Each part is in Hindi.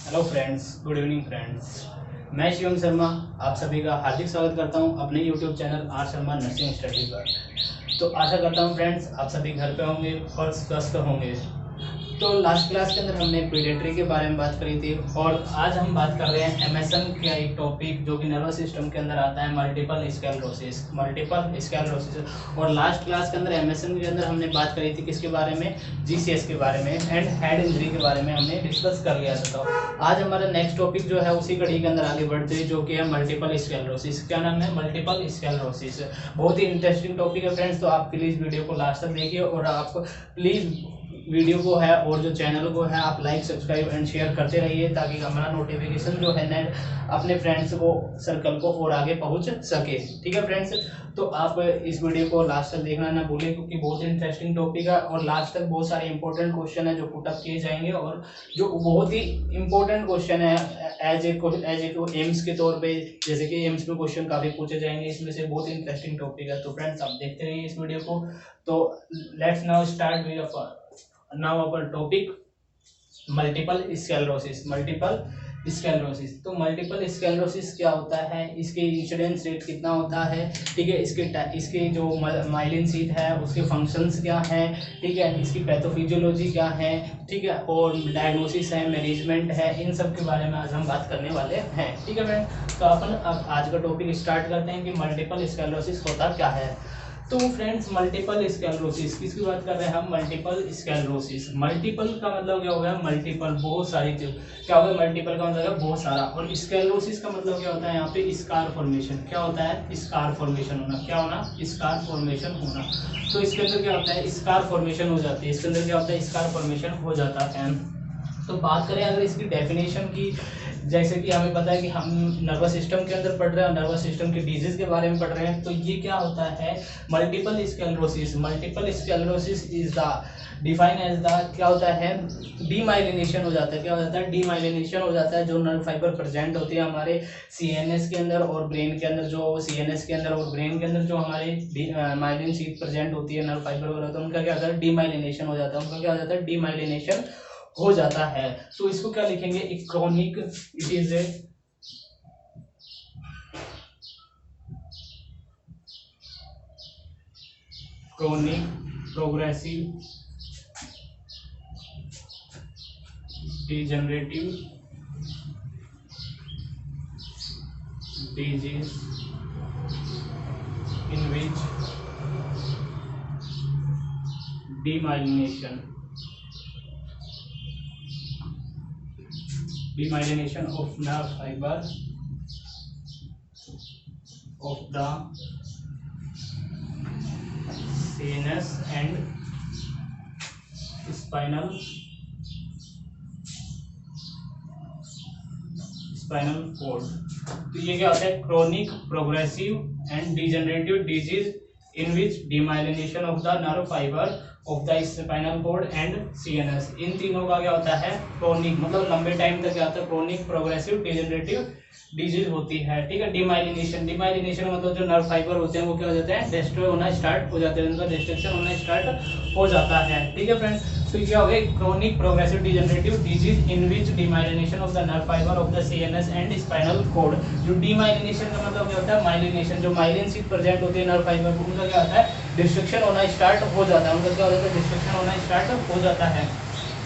Hello friends, good evening friends. मैं शिवम शर्मा आप सभी का हार्दिक स्वागत करता हूं अपने YouTube channel are Sharma nursing study पर। तो आशा करता हूं फ्रेंड्स आप सभी घर पे होंगे और स्वस्थ होंगे। तो लास्ट क्लास के अंदर हमने पीडियाट्री के बारे में बात करी थी और आज हम बात कर रहे हैं एमएसएन का एक टॉपिक जो कि नर्वस सिस्टम के अंदर आता है, मल्टीपल स्क्लेरोसिस। और लास्ट क्लास के अंदर एमएसएन के अंदर हमने बात करी थी किसके बारे में, जीसीएस के बारे में एंड हेड इंजरी के बारे में हमने डिस्कस कर लिया था। तो आज हमारा नेक्स्ट टॉपिक जो है उसी कड़ी के अंदर आगे बढ़ते हैं, जो कि है मल्टीपल स्क्लेरोसिस। क्या नाम है? Multiple sclerosis. बहुत ही इंटरेस्टिंग टॉपिक है फ्रेंड्स, तो आप प्लीज वीडियो को लास्ट तक देखिए और आप प्लीज वीडियो को है और जो चैनल को है आप लाइक सब्सक्राइब एंड शेयर करते रहिए ताकि हमारा नोटिफिकेशन जो है नेट अपने फ्रेंड्स को सर्कल को और आगे पहुंच सके। ठीक है फ्रेंड्स, तो आप इस वीडियो को लास्ट तक देखना ना भूलें क्योंकि बहुत इंटरेस्टिंग टॉपिक है और लास्ट तक बहुत सारे इंपॉर्टेंट क्वेश्चन है जो पुटअप किए जाएंगे और जो बहुत ही इंपॉर्टेंट क्वेश्चन है एज ए एम्स के तौर पे, जैसे कि एम्स में क्वेश्चन काफी पूछे जाएंगे, इसमें से बहुत इंटरेस्टिंग टॉपिक है। तो फ्रेंड्स आप देखते रहिए इस वीडियो को। तो let's now start with now our topic multiple sclerosis. तो मल्टीपल स्क्लेरोसिस क्या होता है, इसके इंसिडेंस रेट कितना होता है, ठीक है, इसके जो माइलिन शीट है उसके फंक्शंस क्या हैं, ठीक है, इसकी पैथोफिजियोलॉजी क्या है, ठीक है, और डायग्नोसिस है, मैनेजमेंट है, इन सब के बारे में आज हम बात करने वाले हैं। ठीक है फ्रेंड, तो अपन अब आज का टॉपिक स्टार्ट करते हैं कि मल्टीपल स्क्लेरोसिस होता क्या है। तो फ्रेंड्स मल्टीपल स्क्लेरोसिस किसकी बात कर रहे हैं हम? Multiple sclerosis. मल्टीपल का मतलब क्या हो गया? मल्टीपल, बहुत सारी चीज। क्या हो गया? मल्टीपल का मतलब है बहुत सारा। और स्क्लेरोसिस का मतलब क्या होता है? यहाँ पे स्कार फॉर्मेशन। क्या होता है? स्कार फॉर्मेशन होना। क्या होना? स्कार फॉर्मेशन होना। तो इसके अंदर क्या होता है? स्कार फॉर्मेशन हो जाती है। इसके अंदर क्या होता है? स्कार फॉर्मेशन हो जाता है। तो बात करें अगर इसकी डेफिनेशन की, जैसे कि हमें पता है कि हम नर्वस सिस्टम के अंदर पढ़ रहे हैं, नर्वस सिस्टम के डिजीज के बारे में पढ़ रहे हैं, तो ये क्या होता है? Multiple sclerosis. Multiple sclerosis is the define as the, क्या होता है? डीमाइलिनेशन हो जाता है। क्या हो जाता है? डीमाइलिनेशन हो जाता है। जो नर्व फाइबर प्रेजेंट होती है हमारे सीएनएस के अंदर और ब्रेन के अंदर, जो सीएनएस के अंदर और ब्रेन के अंदर जो हमारे माइलिन शीट प्रेजेंट होती है, नर्व फाइबर वगैरह, तो उनका क्या होता है? डीमाइलिनेशन हो जाता है। उनका क्या हो जाता है? डीमाइलिनेशन हो जाता है। तो इसको क्या लिखेंगे? एक chronic, it is a chronic progressive degenerative disease in which demyelination of nerve fiber of the CNS and spinal cord। तो ये क्या होता है? Chronic progressive and degenerative disease in which demyelination of the nerve fibre of the spinal cord and CNS. इन तीनों का क्या होता है? क्रोनिक मतलब लंबे टाइम तक क्या होता है? क्रोनिक प्रोग्रेसिव डिजेनरेटिव डिजीज होती है। ठीक है, डिमाइलिनेशन मतलब जो नर्व फाइबर होते हैं वो क्या हो जाते हैं? डिस्ट्रॉय होना स्टार्ट हो जाते हैं, उनका डिस्ट्रक्शन होना स्टार्ट हो जाता है। ठीक है फ्रेंड्स, तो क्या हो गया? Chronic progressive degenerative disease in which demyelination of the nerve fibre of the CNS and spinal cord. जो डीमाइलिनेशन का मतलब क्या होता है? माइलिनेशन, जो माइलिन शीट प्रेजेंट होती है नर्व फाइबर, उनका क्या होता है? डिस्ट्रक्शन होना स्टार्ट हो जाता है। उनका क्या हो जाता है? डिस्ट्रक्शन होना स्टार्ट हो जाता है।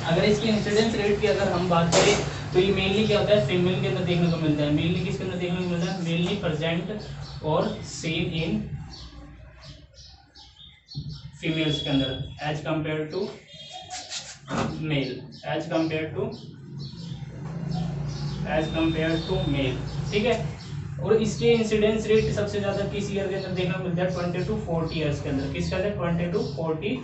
अगर इसकी इंसिडेंस रेट की अगर हम बात करें तो ये मेनली क्या होता है? फीमेल के अंदर देखने को मिलता है। मेनली किसके अंदर देखने को मिलता है? मेनली प्रेजेंट और सीन इन फीमेल्स के अंदर as compare to male, as compare to male. ठीक है, और इसके इंसिडेंस रेट सबसे ज्यादा किस ईयर के अंदर देखने को मिलता है? 20 to 40 ईयर्स के अंदर। किसके अंदर? 20 to 40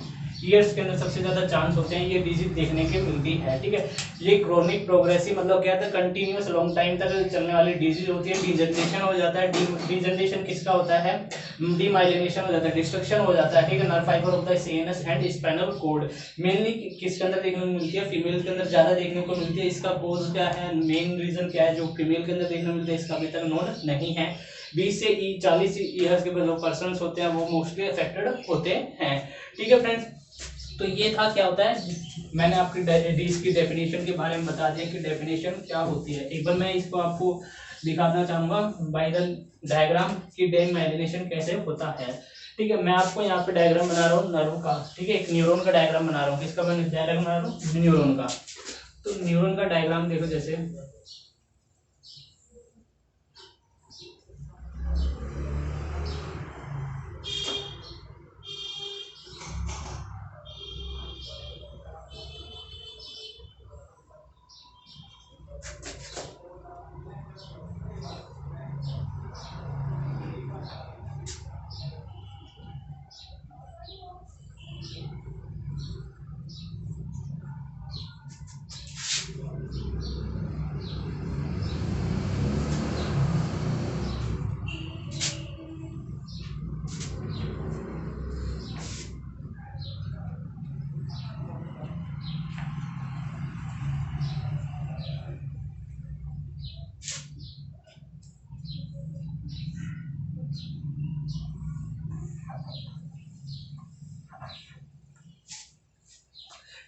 ईयर्स के अंदर सबसे ज्यादा चांस होते हैं ये डिजीज देखने के मिलती है। ठीक है, ये क्रोनिक प्रोग्रेसिव मतलब क्या है? कंटिन्यूअस लॉन्ग टाइम तक चलने वाली डिजीज होती है। डिजनरेशन हो जाता है। डिजनरेशन किसका होता है? डीमाइलिनेशन हो जाता है, डिस्ट्रक्शन हो जाता है। ठीक है, nerve fibre of the CNS and spinal cord. Mainly किसके अंदर देखने को मिलती है? फीमेल के अंदर ज्यादा देखने को मिलती है। इसका कोज क्या है? मेन रीजन क्या है जो फीमेल के अंदर देखने को मिलता है? इसका अभी तक नोन नहीं है। 20 से 40 ईयर्स के जो पर्सन होते हैं वो मोस्टली अफेक्टेड होते हैं। ठीक है फ्रेंड्स, तो ये था क्या होता है, मैंने आपकी इसकी डेफिनेशन के बारे में बता दिया कि डेफिनेशन क्या होती है। एक बार मैं इसको आपको दिखाना चाहूंगा बाय द डायग्राम की डेमाइलिनेशन कैसे होता है। ठीक है, मैं आपको यहाँ पे डायग्राम बना रहा हूँ नर्व का। ठीक है, एक न्यूरॉन का डायग्राम बना रहा हूँ। किसका मैं डायग्राम बना रहा हूँ? न्यूरॉन का। तो न्यूरॉन का डायग्राम देखो, जैसे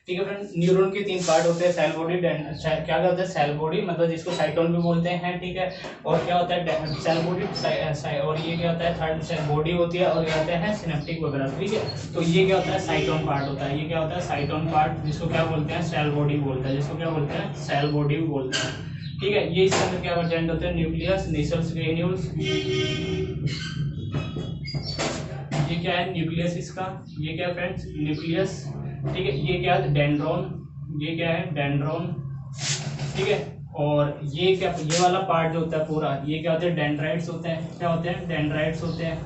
ठीक है फ्रेंड, न्यूरॉन के 3 पार्ट होते हैं, सेल बॉडी, क्या होता है सेल बॉडी, मतलब जिसको साइटोन भी बोलते हैं। ठीक है, और क्या होता है सेल बॉडी, और ये क्या होता है थर्ड सेल बॉडी होती है, और ये होता है सिनेप्टिक वगैरह। ठीक है, तो ये क्या होता है साइटोन पार्ट होता है। ये क्या होता है साइटोन पार्ट, जिसको क्या बोलते हैं सेल बॉडी बोलते हैं, जिसको क्या बोलते हैं सेल बॉडी बोलते हैं। ठीक है, ये इसके अंदर क्या प्रेजेंट होते हैं, न्यूक्लियस, निसल्स, ग्रेन्यूल्स। ये क्या है न्यूक्लियस इसका, ये क्या है फ्रेंड्स न्यूक्लियस। ठीक है, ये क्या है डेंड्रोन, ये क्या है डेंड्रोन। ठीक है, और ये क्या, ये वाला पार्ट जो होता है पूरा, ये क्या होते हैं डेंड्राइट्स होते हैं। क्या होते हैं डेंड्राइट्स होते हैं।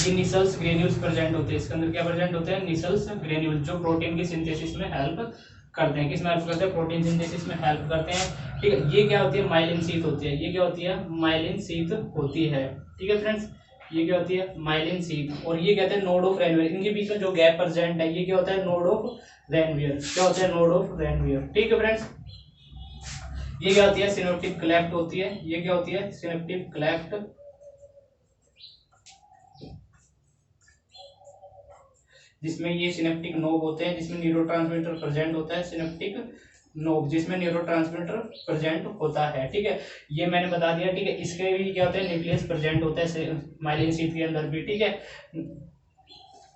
ये निसल्स ग्रेन्यूल्स प्रेजेंट होते हैं, इसके अंदर क्या प्रेजेंट होते हैं निसल्स ग्रेन्यूल्स, जो प्रोटीन की सिंथेसिस में हेल्प करते हैं। किस में हेल्प करते हैं? प्रोटीन सिंथेसिस में हेल्प करते हैं। ठीक है, ये क्या होती है माइलिन शीथ होती है। ये क्या होती है माइलिन शीथ होती है। ठीक है फ्रेंड्स, ये क्या होती है माइलिन शीथ। और ये कहते हैं नोड ऑफ रेनवियर, इनके बीच में जो गैप प्रेजेंट है ये क्या होता है नोड ऑफ रेनवियर। क्या होता है नोड ऑफ रेनवियर। ठीक है फ्रेंड्स, ये क्या होती है सिनेप्टिक क्लेफ्ट होती है। ये क्या होती है सिनेप्टिक क्लेफ्ट, जिसमें ये सिनेप्टिक नोब होते हैं, जिसमें न्यूरोट्रांसमीटर प्रेजेंट होता है। सिनेप्टिक नोब जिसमें न्यूरोट्रांसमीटर प्रेजेंट होता है। ठीक है, ये मैंने बता दिया। ठीक है, इसके भी क्या होता है न्यूक्लियस प्रेजेंट होता है माइलिन शीथ के अंदर भी। ठीक है,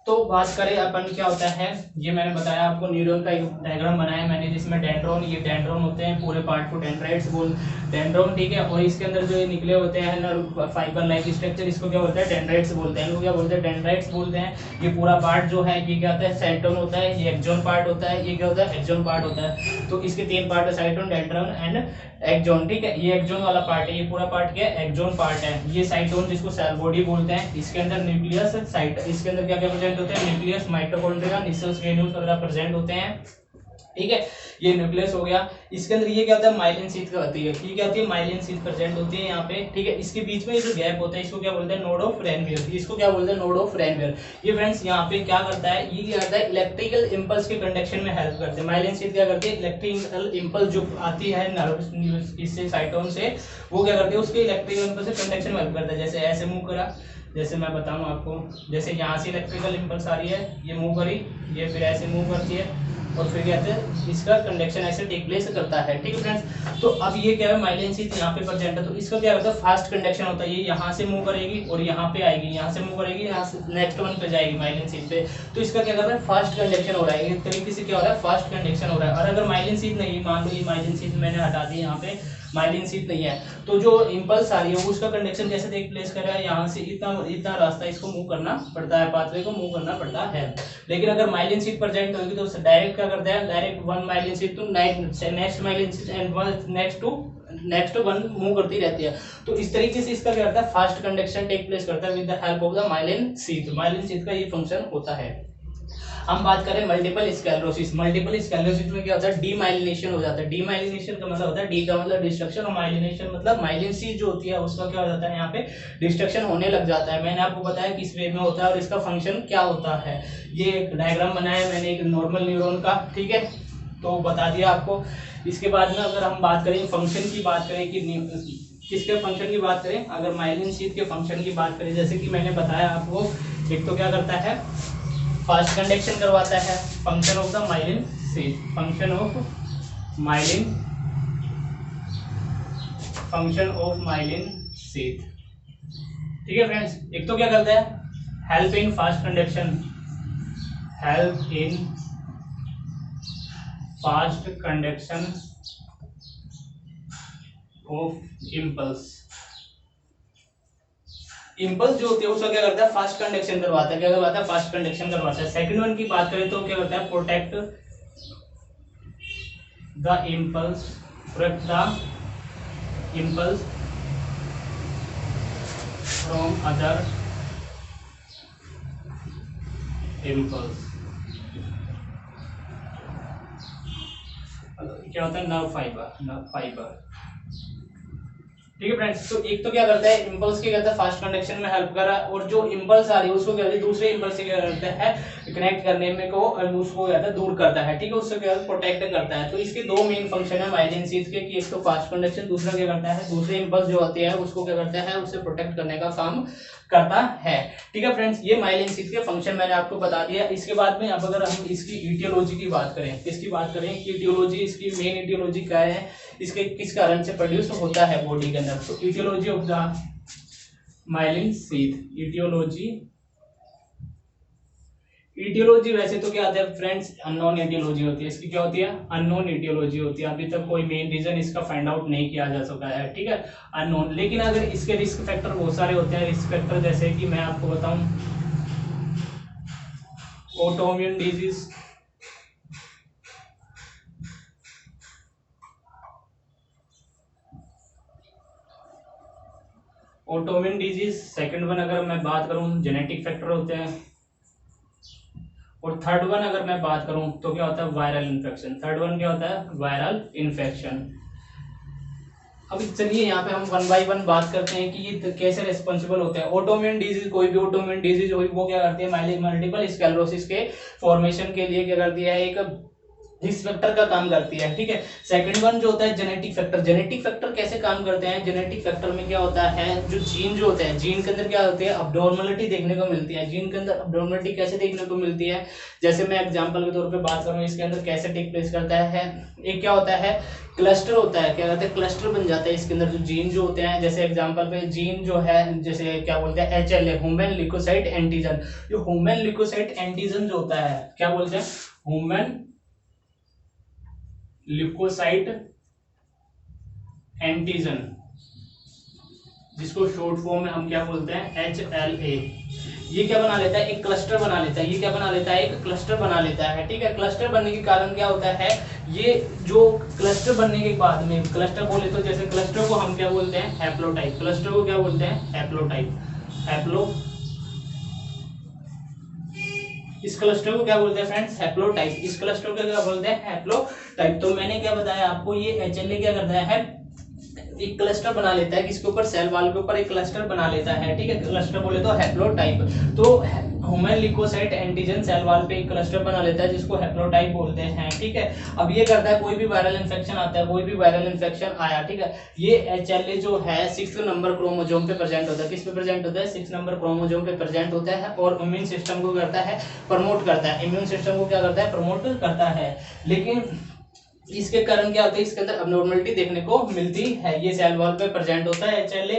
तो बात करें अपन क्या होता है, ये मैंने बताया आपको न्यूरॉन का एक डायग्राम बनाया मैंने, जिसमें डेंड्रोन, ये डेंड्रोन होते हैं पूरे पार्ट को डेंड्राइट्स बोल डेंड्रोन। ठीक है, और इसके अंदर जो ये निकले होते हैं नर्व फाइबर लाइक स्ट्रक्चर, इसको क्या बोलते हैं डेंड्राइट्स बोलते हैं। इनको क्या बोलते हैं डेंड्राइट्स बोलते हैं। ये पूरा पार्ट जो है ये क्या होता है साइटोन होता है, ये एक्सोन पार्ट होता है, ये क्या होता है एक्सोन पार्ट होता है। तो इसके 3 पार्ट है साइटोन, डेंड्रोन एंड एक्सोन। ठीक है, ये एक्सोन वाला पार्ट है, ये पूरा पार्ट क्या है एक्सोन पार्ट है। ये साइटोन जिसको सेल बॉडी बोलते हैं, इसके अंदर न्यूक्लियस साइट, इसके अंदर क्या क्या प्रेजेंट होते हैं न्यूक्लियस, माइटोकॉन्ड्रिया, निसल्स, ग्रेन्यूल्स वगैरह प्रेजेंट होते हैं। ठीक है, ये न्यूक्लियस हो गया। इसके अंदर ये क्या होता है माइलिन शीथ का होती है। ये क्या होती है माइलिन शीथ प्रेजेंट होती है यहाँ पे। ठीक है, इसके बीच में ये जो गैप होता है इसको क्या बोलते हैं नोड ऑफ रेनवियर। इसको क्या बोलते हैं नोड ऑफ रेनवियर। ये फ्रेंड्स यहाँ पे क्या करता है, ये क्या करता है इलेक्ट्रिकल इंपल्स के कंडक्शन में हेल्प करते हैं। माइलिन शीथ क्या करती है इलेक्ट्रिकल इंपल्स जो आती है नर्व इससे साइटोन से, वो क्या करती है उसके इलेक्ट्रिकल इंपल्स से कंडक्शन में हेल्प करता है। जैसे ऐसे मूव करा, जैसे मैं बताऊं आपको, जैसे यहाँ से इलेक्ट्रिकल इंपल्स आ रही है, ये मूव करी, ये फिर ऐसे मूव करती है, और फिर कहते हैं इसका कंडक्शन ऐसे टेक प्लेस करता है। ठीक है फ्रेंड्स, तो अब ये क्या है माइलिन शीथ यहाँ पे प्रेजेंट है, तो इसका क्या होता है फास्ट कंडक्शन होता है। ये यहाँ से मूव करेगी और यहाँ पे आएगी, यहाँ से मूव करेगी, यहाँ से नेक्स्ट वन पे जाएगी माइलिन शीथ पे। तो इसका क्या कर रहा है फास्ट कंडक्शन हो रहा है, एक तरीके से क्या हो रहा है फास्ट कंडक्शन हो रहा है। और अगर माइलिन शीथ नहीं, मान लो ये माइलिन शीथ मैंने हटा दी, यहाँ पे माइलिन शीथ नहीं है, तो जो इंपल्स आ रही है उसका कंडक्शन कैसे टेक प्लेस कर रहा है, यहाँ से इतना इतना रास्ता इसको मूव करना पड़ता है, पाथवे को मूव करना पड़ता है। लेकिन अगर माइलिन शीथ प्रेजेंट होगी तो डायरेक्ट क्या करता है direct one myelin sheath to next myelin sheath and next one move करती रहती है। तो इस तरीके से इसका क्या करता है फास्ट कंडक्शन टेक प्लेस करता है with the help of the myelin sheath. Myelin sheath का ये फंक्शन होता है। हम बात करें मल्टीपल स्क्लेरोसिस। मल्टीपल स्क्लेरोसिस में क्या होता है डीमाइलिनेशन हो जाता है। डीमाइलिनेशन का मतलब होता है डी का मतलब डिस्ट्रक्शन, और माइलिनेशन मतलब माइलिन शीथ जो होती है उसका क्या हो जाता है यहाँ पे डिस्ट्रक्शन होने लग जाता है। मैंने आपको बताया किस वे में होता है और इसका फंक्शन क्या होता है। ये एक डायग्राम बनाया मैंने एक नॉर्मल न्यूरॉन का, ठीक है, तो बता दिया आपको। इसके बाद में अगर हम बात करें फंक्शन की बात करें कि किसके फंक्शन की बात करें, अगर माइलिन शीथ के फंक्शन की बात करें, जैसे कि मैंने बताया आपको, एक तो क्या करता है फास्ट कंडक्शन करवाता है, function of the myelin sheath, function of myelin sheath. ठीक है फ्रेंड्स, एक तो क्या करता है, help in fast conduction of impulse जो होती है उसका क्या करता है, फास्ट कंडक्शन करवाता है। क्या करवाता है, फास्ट कंडक्शन करवाता है। सेकंड वन की बात करें तो क्या करता है, protect the impulse from other impulse. क्या होता है, नर्व फाइबर। ठीक है फ्रेंड्स, तो एक तो क्या करता है, इम्पल्स क्या करता है, फास्ट कंडक्शन में हेल्प कर रहा है, और जो इम्पल्स आ रही है उसको क्या करता है, दूसरे इम्पल्स से क्या करता है, कनेक्ट करने में को उसको क्या करता है, दूर करता है। ठीक है, उससे क्या प्रोटेक्ट करता है। तो इसके दो मेन फंक्शन है माइलिन शीथ के, कि एक तो फास्ट कंडक्शन, दूसरा क्या करता है, दूसरे इम्पल्स जो होते हैं उसको क्या करता है, उससे प्रोटेक्ट करने का काम करता है। ठीक है फ्रेंड्स, ये माइलिन शीथ के फंक्शन मैंने आपको बता दिया। इसके बाद में अब अगर हम इसकी ईटियोलॉजी की बात करें, इसकी ईटियोलॉजी, इसकी मेन ईटियोलॉजी क्या है, इसके किस कारण से प्रोड्यूस होता है बॉडी के अंदर। तो aetiology of the myelin sheath, aetiology वैसे तो क्या आता है फ्रेंड्स, अननोन ईटियोलॉजी होती है। इसकी क्या होती है, अननोन ईटियोलॉजी होती है। अभी तक कोई मेन रीजन इसका फाइंड आउट नहीं किया जा सका है। ठीक है, अननोन। लेकिन अगर इसके रिस्क फैक्टर बहुत सारे होते हैं। रिस्क फैक्टर जैसे कि मैं आपको बताऊं, ऑटोइम्यून डिजीज, सेकंड वन अगर मैं बात करूं जेनेटिक फैक्टर होते हैं, और थर्ड वन अगर मैं बात करूं तो क्या होता है, वायरल इन्फेक्शन। थर्ड वन क्या होता है, वायरल इन्फेक्शन। अब चलिए यहाँ पे हम वन बाय वन बात करते हैं कि ये कैसे रिस्पॉन्सिबल होते हैं। ऑटोइम्यून डिजीज, कोई भी ऑटोइम्यून डिजीज हुई वो क्या करती है, मल्टीपल स्क्लेरोसिस के फॉर्मेशन के लिए क्या करती है, एक रिस्क फैक्टर का काम करती है। ठीक है, सेकंड वन जो होता है जेनेटिक फैक्टर। जेनेटिक फैक्टर कैसे काम करते हैं, जेनेटिक फैक्टर में क्या होता है, जो जीन जो होते हैं, जीन के अंदर क्या होती है, अबनॉर्मलिटी देखने को मिलती है। जीन के अंदर अबनॉर्मलिटी कैसे देखने को मिलती है, जैसे मैं एग्जांपल के तौर पे बात करूं, इसके अंदर कैसे टेक प्लेस करता है, एक क्या होता है, क्लस्टर होता है। क्या कहते हैं, क्लस्टर बन जाता है इसके अंदर जो जीन जो होते हैं। जैसे एग्जांपल पे जीन जो है, जैसे क्या बोलते हैं, HLA, ह्यूमन ल्यूकोसाइट एंटीजन। जो ह्यूमन ल्यूकोसाइट एंटीजन जो होता है, क्या बोलते हैं, ह्यूमन ल्यूकोसाइट एंटीजन, जिसको शॉर्ट फॉर्म में हम क्या बोलते हैं, HLA। ये क्या बना लेता है, एक क्लस्टर बना लेता है। ये क्या बना लेता है, एक क्लस्टर बना लेता है। ठीक है, क्लस्टर बनने के कारण क्या होता है, ये जो क्लस्टर बनने के बाद में, क्लस्टर बोले तो जैसे क्लस्टर को हम क्या बोलते हैं, हैप्लोटाइप। क्लस्टर को क्या बोलते हैं, हैप्लोटाइप। इस क्लस्टर को क्या बोलते हैं फ्रेंड्स, हैप्लोटाइप। इस क्लस्टर को क्या बोलते हैं, हैप्लोटाइप। तो मैंने क्या बताया आपको, ये HLA क्या करता है, एक क्लस्टर बना लेता है, किसके ऊपर, सेल वॉल के ऊपर एक क्लस्टर बना लेता है। ठीक है, क्लस्टर बोले तो हैप्लोटाइप। तो human leukocyte antigen cell wall पे एक क्लस्टर बना लेता है, जिसको हैप्लोटाइप बोलते हैं। ठीक है, अब ये करता है, कोई भी वायरल इन्फेक्शन आता है, कोई भी वायरल इन्फेक्शन आया, ठीक है, ये HLA जो है 6 नंबर क्रोमोसोम पे प्रेजेंट होता है। किस पे प्रेजेंट होता है, 6 नंबर क्रोमोसोम पे प्रेजेंट होता है, और इम्यून सिस्टम को करता है, प्रमोट करता है। इम्यून सिस्टम को क्या करता है, प्रमोट करता है। लेकिन इसके कारण क्या होता है, इसके अंदर अबनॉर्मलिटी देखने को मिलती है। ये सेल वॉल पे प्रेजेंट होता है HLA,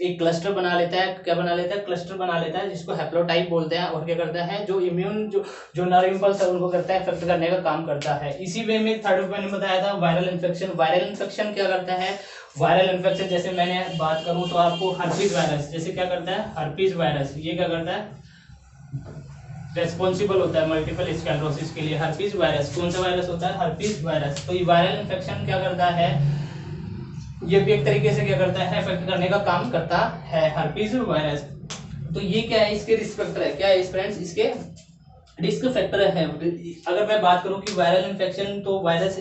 एक क्लस्टर बना लेता है। क्या बना लेता है, क्लस्टर बना लेता है, जिसको हैप्लोटाइप बोलते हैं। और क्या करता है, जो इम्यून जो नर्व इंपल्स है उनको करता है, इफेक्ट करने का काम करता है। इसी वे में थर्ड मैंने बताया था, वायरल इन्फेक्शन। वायरल इन्फेक्शन क्या करता है, वायरल इन्फेक्शन जैसे मैंने बात करूं तो आपको हर्पीज वायरस, जैसे क्या करता है, हर्पीज वायरस, ये क्या करता है, रेस्पॉन्सिबल होता है मल्टीपल स्क्लेरोसिस के लिए। हर्पीज वायरस, कौन सा वायरस होता है, हर्पीज वायरस। तो ये वायरल इन्फेक्शन क्या करता है, ये भी एक तरीके से क्या करता है, इफेक्ट करने का काम करता है, हर्पीज वायरस। तो ये क्या है, इसके रिस्क फैक्टर है। क्या है फ्रेंड्स, इसके रिस्क फैक्टर है। अगर मैं बात करूं कि वायरल इन्फेक्शन, तो वायरस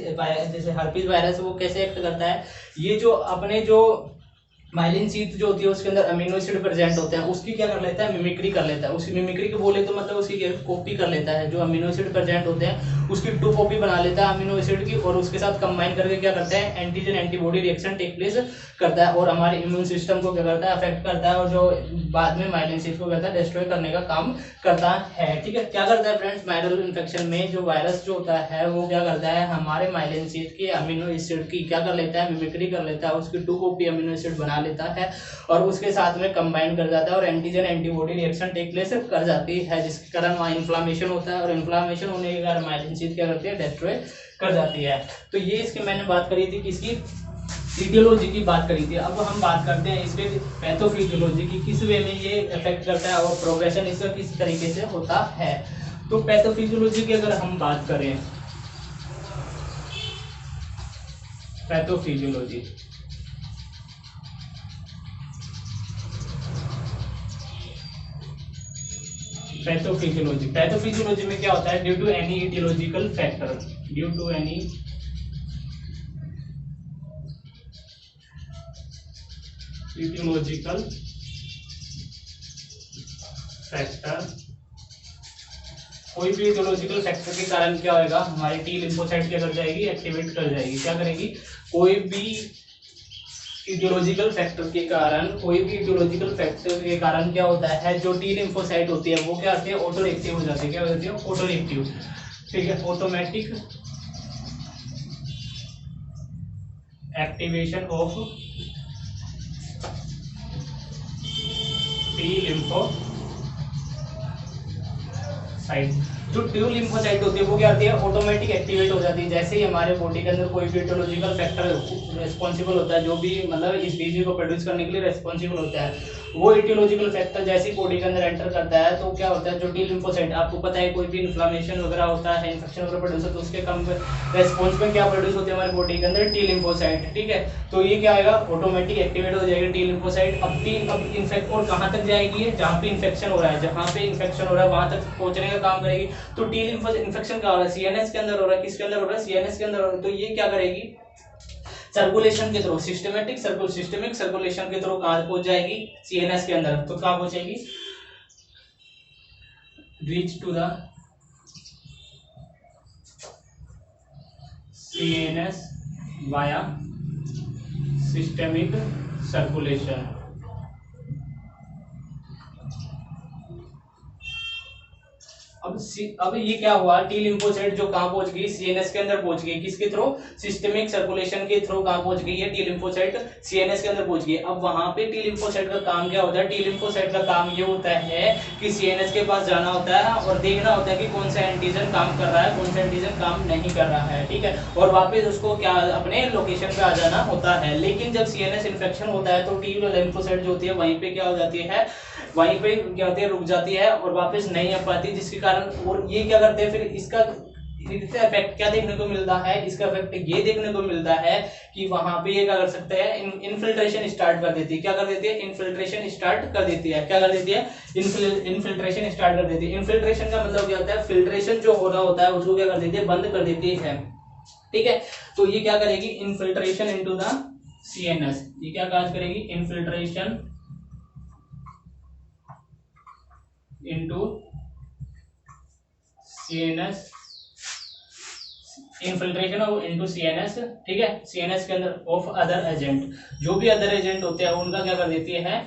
जैसे हर्पीज वायरस वो कैसे एक्ट करता है, ये जो अपने जो माइलिन शीथ जो होती है उसके अंदर अमीनो एसिड प्रेजेंट होते हैं, उसकी क्या कर लेता है, मिमिक्री कर लेता है। उसकी मिमिक्री के बोले तो मतलब उसकी कॉपी कर लेता है, जो अमीनो एसिड प्रेजेंट होते हैं उसकी 2 कॉपी बना लेता है अमीनो एसिड की, और उसके साथ कंबाइन करके क्या करता है, antigen antibody reaction take place करता है और हमारे इम्यून सिस्टम को क्या करता है, अफेक्ट करता है, और जो बाद में माइलिन शीथ को करता है डिस्ट्रॉय करने का काम करता है। ठीक है, क्या करता है फ्रेंड्स, वायरल इन्फेक्शन में जो वायरस जो होता है वो क्या करता है, हमारे माइलिन शीथ के अमीनो एसिड की क्या कर लेता है, मिमिक्री कर लेता है, उसकी 2 कॉपी अमीनो एसिड बना लेता है और उसके साथ में कंबाइन कर जाता है और antigen antibody reaction take place कर जाती है, जिसके कारण वहाँ इन्फ्लामेशन होता है और इन्फ्लामेशन होने के कारण माइलिन शीथ क्या करती है, डिस्ट्रॉय कर जाती है। तो ये इसकी मैंने बात करी थी, किसकी, इटियोलॉजी की बात करी थी। अब हम बात करते हैं इसके पैथोफिजियोलॉजी की, किस वे में ये इफेक्ट करता है और प्रोग्रेशन इसका किस तरीके से होता है। तो पैथोफिजियोलॉजी की अगर हम बात करें, पैथोफिजियोलॉजी पैथोफिजियोलॉजी में क्या होता है, due to any aetiological factor, due to any aetiological factor, कोई भी इटियोलॉजिकल फैक्टर के कारण क्या होगा, हमारी टी लिम्फोसाइट क्या कर जाएगी, एक्टिवेट कर जाएगी, क्या करेगी, कोई भी इटियोलॉजिकल फैक्टर के कारण, कोई भी इटियोलॉजिकल फैक्टर के कारण क्या होता है, जो टी लिम्फोसाइट होती है वो क्या होती है, ऑटो एक्टिव हो जाती है, क्या हो जाती है, ऑटो एक्टिव। ठीक है, automatic activation of T lymphocyte, जो टी लिम्फोसाइट होती है वो क्या होती है, ऑटोमेटिक एक्टिवेट हो जाती है। जैसे ही हमारे बॉडी के अंदर कोई भी इटियोलॉजिकल फैक्टर रिस्पॉन्सिबल होता है, जो भी मतलब इस डिजीज को प्रोड्यूस करने के लिए रिस्पॉन्सिबल होता है, वो इटियोलॉजिकल फैक्टर जैसे ही बॉडी के अंदर एंटर करता है तो क्या होता है, जो टी लिम्फोसाइट, आपको पता है कोई भी इन्फ्लामेशन वगैरह होता है, इन्फेक्शन वगैरह प्रोड्यूस होता है, तो उसके कम रेस्पॉन्स में क्या प्रोड्यूस होती है हमारी बॉडी के अंदर, टी लिम्फोसाइट। ठीक है, तो ये क्या आएगा, ऑटोमेटिक एक्टिवेट हो जाएगी टी लिम्फोसाइट। अब इन्फेक्ट और कहाँ तक जाएगी, जहाँ पे इन्फेक्शन हो रहा है, जहाँ पे इन्फेक्शन हो रहा है वहां तक पहुंचने का काम करेगी। तो टी लिम्फोसाइट इन्फेक्शन का हो रहा है, सीएनएस के अंदर हो रहा है, किसके अंदर हो रहा है, सीएनएस के अंदर हो रहा है, तो ये क्या करेगी, सर्कुलेशन के थ्रू, सिस्टमिक सर्कुलेशन के थ्रू कहां पहुंच जाएगी, सीएनएस के अंदर। तो कहां पहुंचेगी, reach to the CNS via systemic circulation. अब ये क्या हुआ, टी लिम्फोसाइट जो कहां पहुंच गई, सीएनएस के अंदर पहुंच गई, किसके थ्रू, सिस्टमिक सर्कुलेशन के थ्रू कहां पहुंच गई है, टी लिम्फोसाइट सीएनएस के अंदर पहुंच गई। अब वहां पे टी लिम्फोसाइट का काम क्या होता है, टी लिम्फोसाइट का काम ये होता है कि सीएनएस के पास जाना होता है और देखना होता है कि कौन सा एंटीजन काम कर रहा है, कौन सा एंटीजन काम नहीं कर रहा है। ठीक है, और वापस उसको क्या अपने लोकेशन पे आ जाना होता है। लेकिन जब सीएनएस इन्फेक्शन होता है तो टी लिम्फोसाइट जो होती है वहीं पे क्या हो जाती है, वहीं पे क्या होती है, रुक जाती है और वापस नहीं आ पाती, जिसके कारण और ये क्या करते हैं, फिर इसका इफेक्ट क्या देखने को मिलता है, इसका इफेक्ट ये देखने को मिलता है कि वहां पे ये क्या कर सकते हैं, इन्फिल्ट्रेशन स्टार्ट कर देती है, क्या कर देती है, इन्फिल्ट्रेशन स्टार्ट कर देती है, क्या कर देती है, इन्फिल्ट्रेशन स्टार्ट कर देती है। इन्फिल्ट्रेशन का मतलब क्या होता है, फिल्ट्रेशन जो हो रहा होता है उसको क्या कर देती है, बंद कर देती है। ठीक है, तो ये क्या करेगी, इन्फिल्ट्रेशन इनटू द सीएनएस, ये क्या काज करेगी, infiltration into CNS, infiltration of into CNS. ठीक है, सीएनएस के अंदर ऑफ अदर एजेंट, जो भी अदर एजेंट होते हैं उनका क्या कर देती है,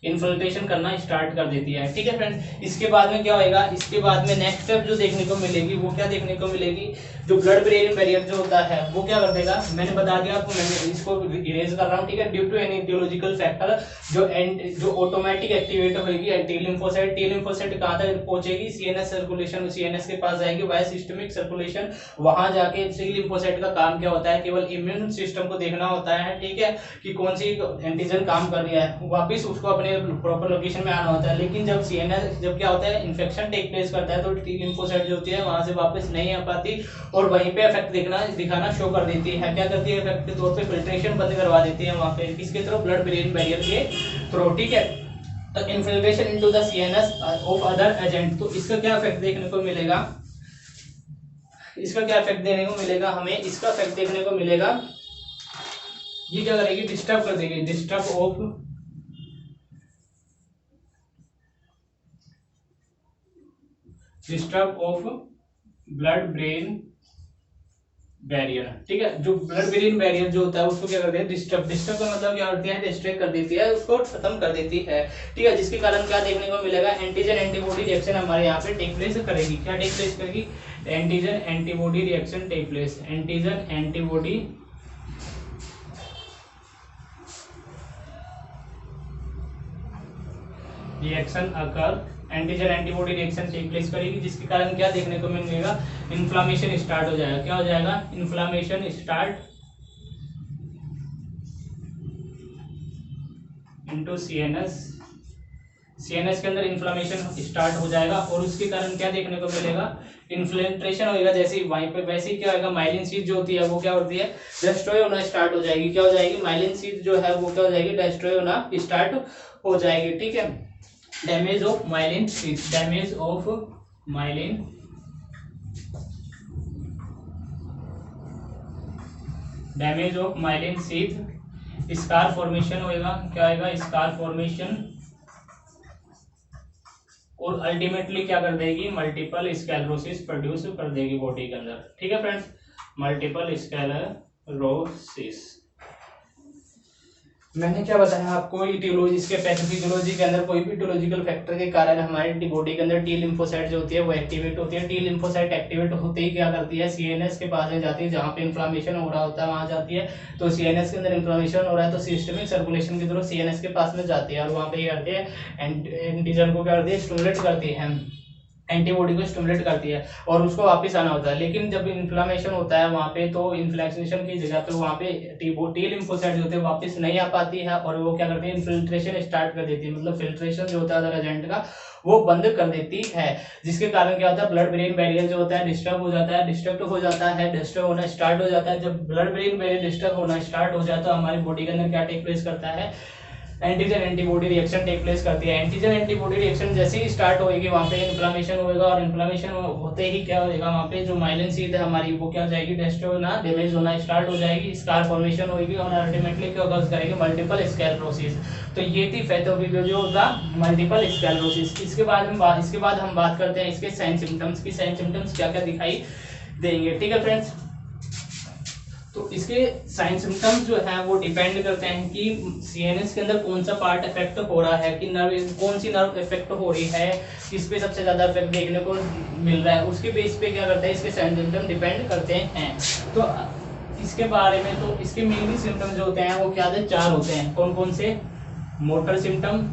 इन्फिल्ट्रेशन करना स्टार्ट कर देती है। ठीक है फ्रेंड्स, इसके बाद में क्या होएगा, इसके बाद में नेक्स्ट स्टेप जो देखने को मिलेगी वो क्या देखने को मिलेगी, जो ब्लड ब्रेन बैरियर जो होता है वो क्या कर देगा, मैंने बता दिया आपको, मैंने इसको इरेज कर रहा हूँ। ठीक है, due to any aetiological factor जो ऑटोमेटिक एक्टिवेट होगी टी लिम्फोसाइट, टी लिम्फोसाइट कहां तक पहुंचेगी, सीएनएस सर्कुलेशन, सीएनएस के पास जाएगी, वाया सिस्टमिक सर्कुलेशन, वहां जाके टी लिम्फोसाइट का काम क्या होता है, केवल इम्यून सिस्टम को देखना होता है। ठीक है, कि कौन सी एंटीजन काम कर रही है, वापिस उसको अपने प्रॉपर लोकेशन में आना होता है। लेकिन जब सीएनएस जब क्या होता है, इन्फेक्शन टेक प्लेस करता है तो टी लिम्फोसाइट जो होती है वहां से वापस नहीं आ पाती और वहीं पे इफेक्ट दिखाना शो कर देती है। क्या करती है, इफेक्ट के तौर पे फिल्ट्रेशन बंद करवा देती है वहां पे, किसके थ्रू, ब्लड ब्रेन बैरियर के थ्रू। ठीक है, तो infiltration into the CNS of other agent, तो इसका क्या इफेक्ट देखने को मिलेगा, इसका क्या इफेक्ट देखने को मिलेगा हमें, इसका इफेक्ट देखने को मिलेगा, ये क्या करेगी, डिस्टर्ब कर देगी, disturb of disturb of blood brain barrier, ठीक है। जो ब्लड ब्रेन बैरियर जो होता है उसको क्या करते हैं, डिस्टर्ब। डिस्टर्ब का मतलब क्या होती है, डिस्ट्रैक्ट कर देती है, उसको खत्म कर देती है, ठीक है। जिसके कारण क्या देखने को मिलेगा, एंटीजन एंटीबॉडी रिएक्शन हमारे यहाँ पे टेक प्लेस करेगी। क्या टेक प्लेस करेगी, antigen antibody reaction take place. Antigen antibody reaction occur, antigen antibody reaction take place करेगी, जिसके कारण क्या देखने को मिलेगा, इन्फ्लामेशन स्टार्ट हो जाएगा। क्या हो जाएगा, inflammation start into CNS. CNS के अंदर इन्फ्लामेशन स्टार्ट हो जाएगा और उसके कारण क्या देखने को मिलेगा, इन्फ्लेट्रेशन होगा। जैसे ही वहीं पे वैसे ही क्या होगा, माइलिन शीथ जो होती है वो क्या होती है, डिस्ट्रॉय होना स्टार्ट हो जाएगी। क्या हो जाएगी, माइलिन शीथ जो है वो क्या हो जाएगी, डिस्ट्रॉय होना स्टार्ट हो जाएगी, ठीक है। Damage of myelin sheath, damage of myelin damage of myelin sheath, scar formation होएगा। क्या आएगा, स्कार फॉर्मेशन, और अल्टीमेटली क्या कर देगी, मल्टीपल स्क्लेरोसिस प्रोड्यूस कर देगी बॉडी के अंदर, ठीक है फ्रेंड्स। मल्टीपल स्क्लेरोसिस, मैंने क्या बताया आपको, इटियोलॉजी इसके पैथोफिजियोलॉजी के अंदर कोई भी इटियोलॉजिकल फैक्टर के कारण हमारे बॉडी के अंदर टी लिम्फोसाइट जो होती है वो एक्टिवेट होती है। टी लिम्फोसाइट एक्टिवेट होते ही क्या करती है, सीएनएस के पास में जाती है, जहाँ पे इन्फ्लामेशन हो रहा होता है वहां जाती है। तो सीएनएस के अंदर इन्फ्लामेशन हो रहा है तो सिस्टमिक सर्कुलेशन के थ्रू सीएनएस के पास में जाती है और वहाँ पे क्या करती है, एंटीजन को क्या करती है, स्टिमुलेट करती है, एंटीबॉडी को स्टिमुलेट करती है और उसको वापस आना होता है। लेकिन जब इन्फ्लामेशन होता है वहाँ पे, तो इन्फ्लेमेशन की जगह पे वहाँ पे टी लिम्फोसाइट जो होते हैं वापस नहीं आ पाती है और वो क्या करती है, इन्फिल्ट्रेशन स्टार्ट कर देती है। मतलब फिल्ट्रेशन जो होता है अदर एजेंट का वो बंद कर देती है, जिसके कारण क्या होता है, ब्लड ब्रेन बैरियर जो होता है डिस्टर्ब हो जाता है, डिस्टर्ब हो जाता है, डिस्टर्ब होना स्टार्ट हो जाता है। जब ब्लड ब्रेन बैरियर डिस्टर्ब होना स्टार्ट हो जाता है तो हमारी बॉडी के अंदर क्या टेक प्लेस करता है, antigen antibody reaction take place करती है। एंटीजन एंटीबॉडी रिएक्शन जैसे ही स्टार्ट होएगी वहाँ पे इन्फ्लामेशन होएगा और इन्फ्लामेशन होते ही क्या होएगा, वहाँ पे जो माइलिन शीथ है हमारी वो क्या हो जाएगी, डिस्ट्रॉय होना, डैमेज होना स्टार्ट हो जाएगी, स्कार फॉर्मेशन होगी और अल्टीमेटली क्या होगा, करेगी मल्टीपल स्क्लेरोसिस। तो ये थी pathophysiology of the multiple sclerosis. इसके बाद हम बात करते हैं इसके साइन सिम्टम्स की। साइन सिम्टम्स क्या क्या दिखाई देंगे, ठीक है फ्रेंड्स। तो इसके साइन सिम्टम्स जो है वो डिपेंड करते हैं कि सीएनएस के अंदर कौन सा पार्ट इफेक्ट हो रहा है, कि नर्व, कौन सी नर्व इफेक्ट हो रही है, किस पे सबसे ज्यादा इफेक्ट देखने को मिल रहा है, उसके बेस पे क्या करता है, इसके साइन सिम्टम डिपेंड करते हैं। तो इसके बारे में, तो इसके मेनली सिम्टम जो होते हैं वो क्या होते हैं, 4 होते हैं। कौन कौन से, motor symptom,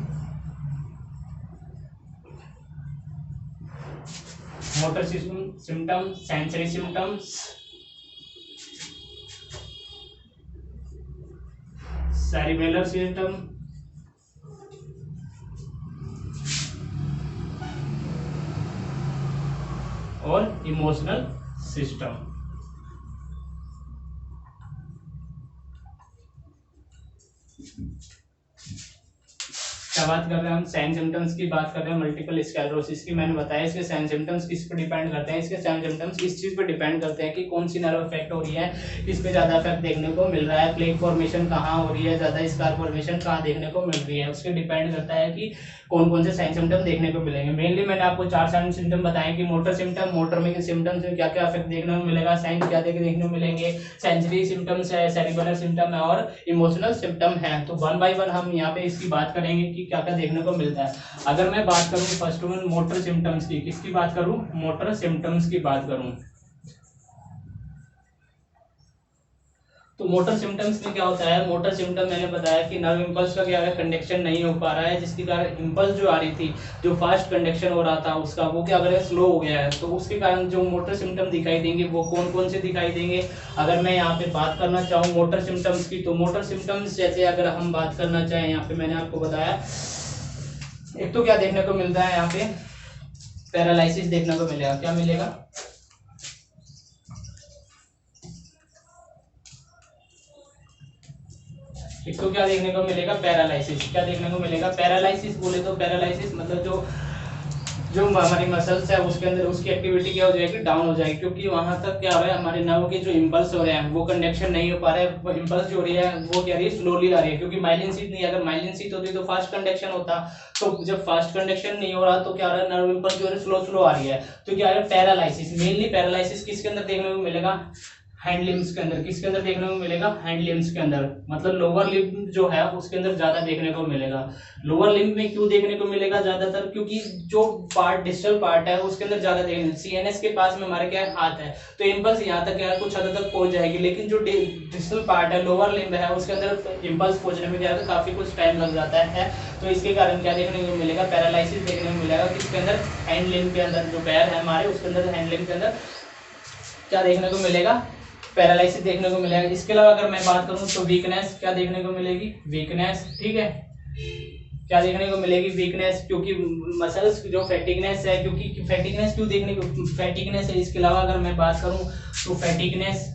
sensory symptoms, cerebellar system और इमोशनल सिस्टम। क्या बात कर रहे हैं हम, साइन सिम्टम्स की बात कर रहे हैं, मल्टीपल स्क्लेरोसिस की। मैंने बताया इसके साइन सिम्टम्स किस पे डिपेंड करते हैं, इसके साइन सिम्टम्स इस चीज पे डिपेंड करते हैं कि कौन सी नर्व इफेक्ट हो रही है, किस पे ज्यादा इफेक्ट देखने को मिल रहा है, प्लेक फॉर्मेशन कहाँ हो रही है ज्यादा, स्कार फॉर्मेशन कहाँ देखने को मिल रही है, उसके डिपेंड करता है कि कौन कौन से साइन सिम्टम देखने को मिलेंगे। मेनली मैंने आपको 4 साइन सिम्टम बताए कि मोटर सिम्टम, मोटर में सिम्टम्स में क्या क्या इफेक्ट देखने को मिलेगा, साइन क्या देखने को मिलेंगे, सेंसरी सिम्टम्स है, सेरिबेलर सिम्टम है और इमोशनल सिम्टम है। तो 1 बाय 1 हम यहाँ पे इसकी बात करेंगे कि क्या क्या देखने को मिलता है। अगर मैं बात करूँ फर्स्ट वन मोटर सिम्टम्स की, किसकी बात करूँ, मोटर सिम्टम्स की बात करूँ, तो मोटर सिम्टम्स में क्या होता है, मोटर सिम्टम मैंने बताया कि नर्व इंपल्स का क्या है, कंडक्शन नहीं हो पा रहा है, जिसके कारण इंपल्स जो आ रही थी, जो फास्ट कंडक्शन हो रहा था उसका, वो क्या करे, स्लो हो गया है। तो उसके कारण जो मोटर सिम्टम दिखाई देंगे वो कौन कौन से दिखाई देंगे। अगर मैं यहाँ पे बात करना चाहूँ मोटर सिम्टम्स की, तो मोटर सिम्टम्स जैसे अगर हम बात करना चाहें, यहाँ पे मैंने आपको बताया, एक तो क्या देखने को मिलता है, यहाँ पे पैरालिसिस देखने को मिलेगा। क्या मिलेगा, एक तो क्या देखने को मिलेगा, पैरालिसिस। क्या देखने को मिलेगा, पैरालिसिस बोले तो पैरालिसिस मतलब जो जो हमारी मसल्स है उसके अंदर उसकी एक्टिविटी क्या हो जाएगी, डाउन हो जाएगी, क्योंकि वहां तक क्या हो रहा है, हमारे नर्व के जो इंपल्स हो रहे हैं वो कंडक्शन नहीं हो पा रहे हैं, इंपल्स जो हो रही है वो क्या रही है, स्लोली आ रही है, क्योंकि माइलिन शीथ नहीं, अगर माइलिन शीथ होती तो फास्ट कंडक्शन होता, तो जब फास्ट कंडक्शन नहीं हो रहा तो क्या हो रहा है, नर्व इंपल्स जो है स्लो स्लो आ रही है, तो क्या है, पैरालाइसिस, मेनली पैरालाइसिस किसके अंदर देखने को मिलेगा, हैंड लिम्स के अंदर, किसके अंदर देखने को मिलेगा, हैंड लिम्स के अंदर, मतलब लोअर लिम्ब जो है उसके अंदर ज्यादा देखने को मिलेगा। लोअर लिम्ब में क्यों देखने को मिलेगा ज्यादातर, क्योंकि जो पार्ट डिस्टल पार्ट है उसके अंदर ज्यादा देखने, सीएनएस के पास में हमारे क्या है, हाथ है, तो इम्पल्स यहाँ तक क्या है कुछ हद तक पहुंच जाएगी, लेकिन जो डिस्टल पार्ट है, लोअर लिम्ब है, उसके अंदर इम्पल्स पहुंचने में क्या है, काफी कुछ टाइम लग जाता है, तो इसके कारण क्या देखने को मिलेगा, पैरालिसिस देखने को मिलेगा, किसके अंदर, हैंड लिम्ब के अंदर, जो पैर है हमारे उसके अंदर, हैंड लिम्ब के अंदर क्या देखने को मिलेगा, पैरालिसिस देखने को मिलेगा। इसके अलावा अगर मैं बात करूं तो वीकनेस क्या देखने को मिलेगी, वीकनेस, ठीक है, क्या देखने को मिलेगी, वीकनेस, क्योंकि मसल्स जो फैटिगनेस है, क्योंकि फैटिगनेस क्यों देखने को, फैटिगनेस है। इसके अलावा अगर मैं बात करूं तो फैटिगनेस,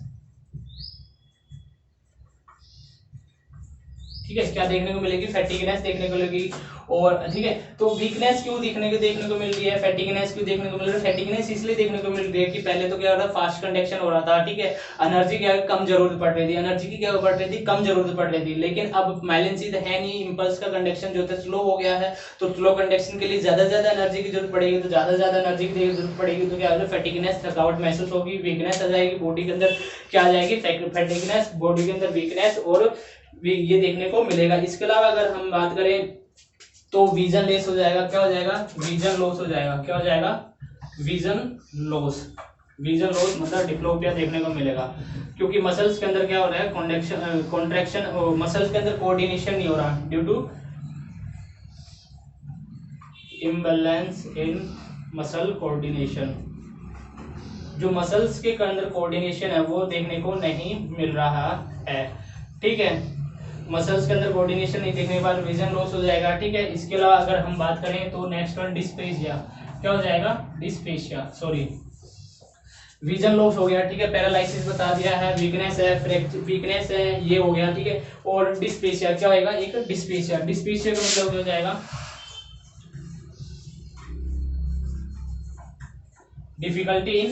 ठीक है, क्या देखने को मिलेगी, फैटिगनेस देखने को मिलेगी, और ठीक है, तो वीकनेस क्यों देखने को मिल रही है, फैटिगनेस क्यों देखने को मिल रहा है, फैटिगनेस इसलिए देखने को मिल रही है कि पहले तो क्या हो रहा था, फास्ट कंडक्शन हो रहा था, ठीक है, एनर्जी क्या कम जरूरत पड़ रही थी, एनर्जी की क्या पड़ रही थी, कम जरूरत पड़ रही थी, लेकिन अब माइलिन शीथ है नहीं, इंपल्स का कंडक्शन जो है स्लो हो गया है, तो स्लो कंडक्शन के लिए ज्यादा एनर्जी की जरूरत पड़ेगी, तो ज्यादा एनर्जी की जरूरत पड़ेगी, तो क्या होगा, फैटिगनेस, थकावट महसूस होगी, वीकनेस आ जाएगी बॉडी के अंदर, क्या आ जाएगी, फैटिगनेस, बॉडी के अंदर वीकनेस, और ये देखने को मिलेगा। इसके अलावा अगर हम बात करें तो विजन लेस हो जाएगा, क्या हो जाएगा, विजन लॉस हो जाएगा, क्या हो जाएगा, विजन लॉस, विजन लॉस मतलब डिप्लोपिया देखने को मिलेगा, क्योंकि मसल्स के अंदर क्या हो रहा है, कॉन्ट्रैक्शन, मसल्स के अंदर कोऑर्डिनेशन नहीं हो रहा due to imbalance in muscle coordination, जो मसल्स के अंदर कोऑर्डिनेशन है वो देखने को नहीं मिल रहा है, ठीक है, मसल्स के अंदर कोऑर्डिनेशन नहीं देखने के बाद विजन लॉस हो जाएगा, ठीक है। इसके अलावा अगर हम बात करें तो नेक्स्ट वन डिस्पेशिया, क्या हो जाएगा, डिस्पेशिया, सॉरी, विजन लॉस हो गया, ठीक है, पैरालिसिस बता दिया है, वीकनेस है, वीकनेस है, ये हो गया, ठीक है, और डिस्पेशिया क्या होएगा, एक डिस्पेशिया, डिस्पेशिया का मतलब क्या हो जाएगा, डिफिकल्टी इन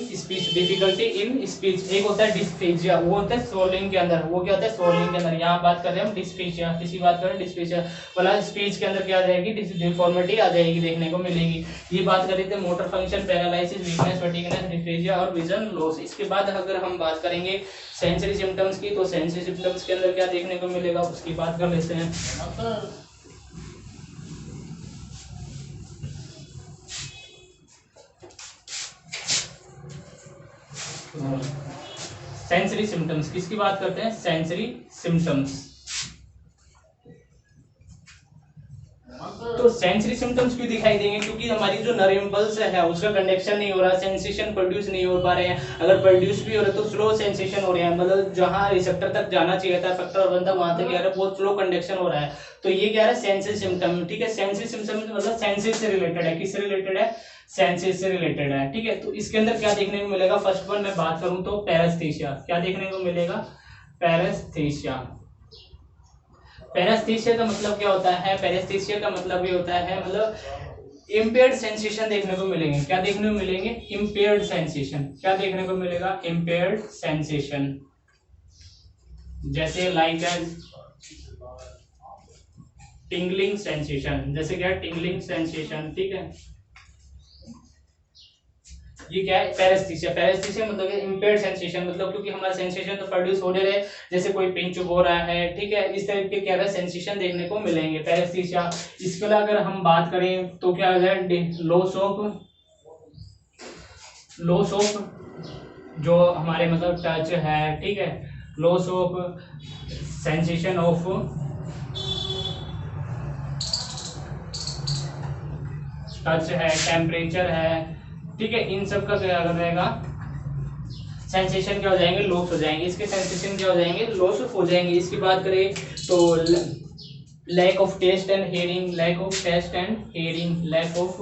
स्पीच, एक होता है डिस्पेशिया, वो होता है स्वॉलिंग के अंदर, वो क्या होता है, स्वॉलिंग के अंदर, यहाँ बात कर रहे हैं हम डिस्पेशिया, किसी बात कर रहे हैं डिस्पेशिया, मतलब स्पीच के अंदर क्या आ जाएगी, डिफॉर्मिटी आ जाएगी, देखने को मिलेगी। ये बात कर रहे थे मोटर फंक्शन, पैरालिसिस, वीकनेस, फैटिगनेस, डिस्पेशिया और विजन लॉस। इसके बाद अगर हम बात करेंगे सेंसरी सिम्टम्स की, तो सेंसरी सिम्टम्स के अंदर क्या देखने को मिलेगा उसकी बात कर लेते हैं। सेंसरी सिम्टम्स किसकी बात करते हैं, सेंसरी सिम्टम्स, तो सेंसरी सिम्टम्स क्यों दिखाई देंगे, क्योंकि हमारी जो नर्व इंपल्स है उसका कंडक्शन नहीं हो रहा, सेंसेशन प्रोड्यूस नहीं हो पा रहे हैं, अगर प्रोड्यूस भी हो रहे तो स्लो सेंसेशन हो रहे हैं, मतलब जहां रिसेप्टर तक जाना चाहिए था फैक्टर ऑर्गन तक, वहां तक क्या है, बहुत स्लो कंडक्शन हो रहा है, तो ये क्या है, सेंसरी सिम्टम, ठीक है, सेंसरी सिम्टम मतलब सेंसेस से रिलेटेड है, किससे रिलेटेड है, सेंसेस से रिलेटेड है, ठीक है। तो इसके अंदर क्या देखने को मिलेगा, फर्स्ट वन मैं बात करूं तो पैरास्थीसिया, क्या देखने को मिलेगा, पैरास्थीसिया, पैरास्थीसिया का मतलब क्या होता है, पैरास्थीसिया का मतलब ये होता है, मतलब इम्पेयर्ड सेंसेशन देखने को मिलेंगे, क्या देखने को मिलेंगे, इम्पेयर्ड सेंसेशन, क्या देखने को मिलेगा, इम्पेयर्ड सेंसेशन, जैसे लाइक टिंगलिंग सेंसेशन, जैसे क्या टिंगलिंग सेंसेशन, ठीक है, ये क्या है, पैरास्थीसिया, पैरास्थीसिया मतलब इम्पेयर्ड सेंसेशन, मतलब क्योंकि हमारा सेंसेशन तो प्रोड्यूस हो रहे, जैसे कोई पिंच हो रहा है, ठीक है, इस टाइप के क्या है सेंसेशन देखने को मिलेंगे, पैरास्थीसिया। इसके अलावा अगर हम बात करें तो क्या है, लॉस ऑफ जो हमारे मतलब टच है, ठीक है, loss of sensation of touch है, टेम्परेचर है, ठीक है, इन सब का क्या रहेगा, सेंसेशन क्या हो जाएंगे, लॉस हो जाएंगे, इसके सेंसेशन क्या हो जाएंगे, लॉस हो जाएंगे। इसकी बात करें तो lack of taste and hearing, lack of taste and hearing, lack of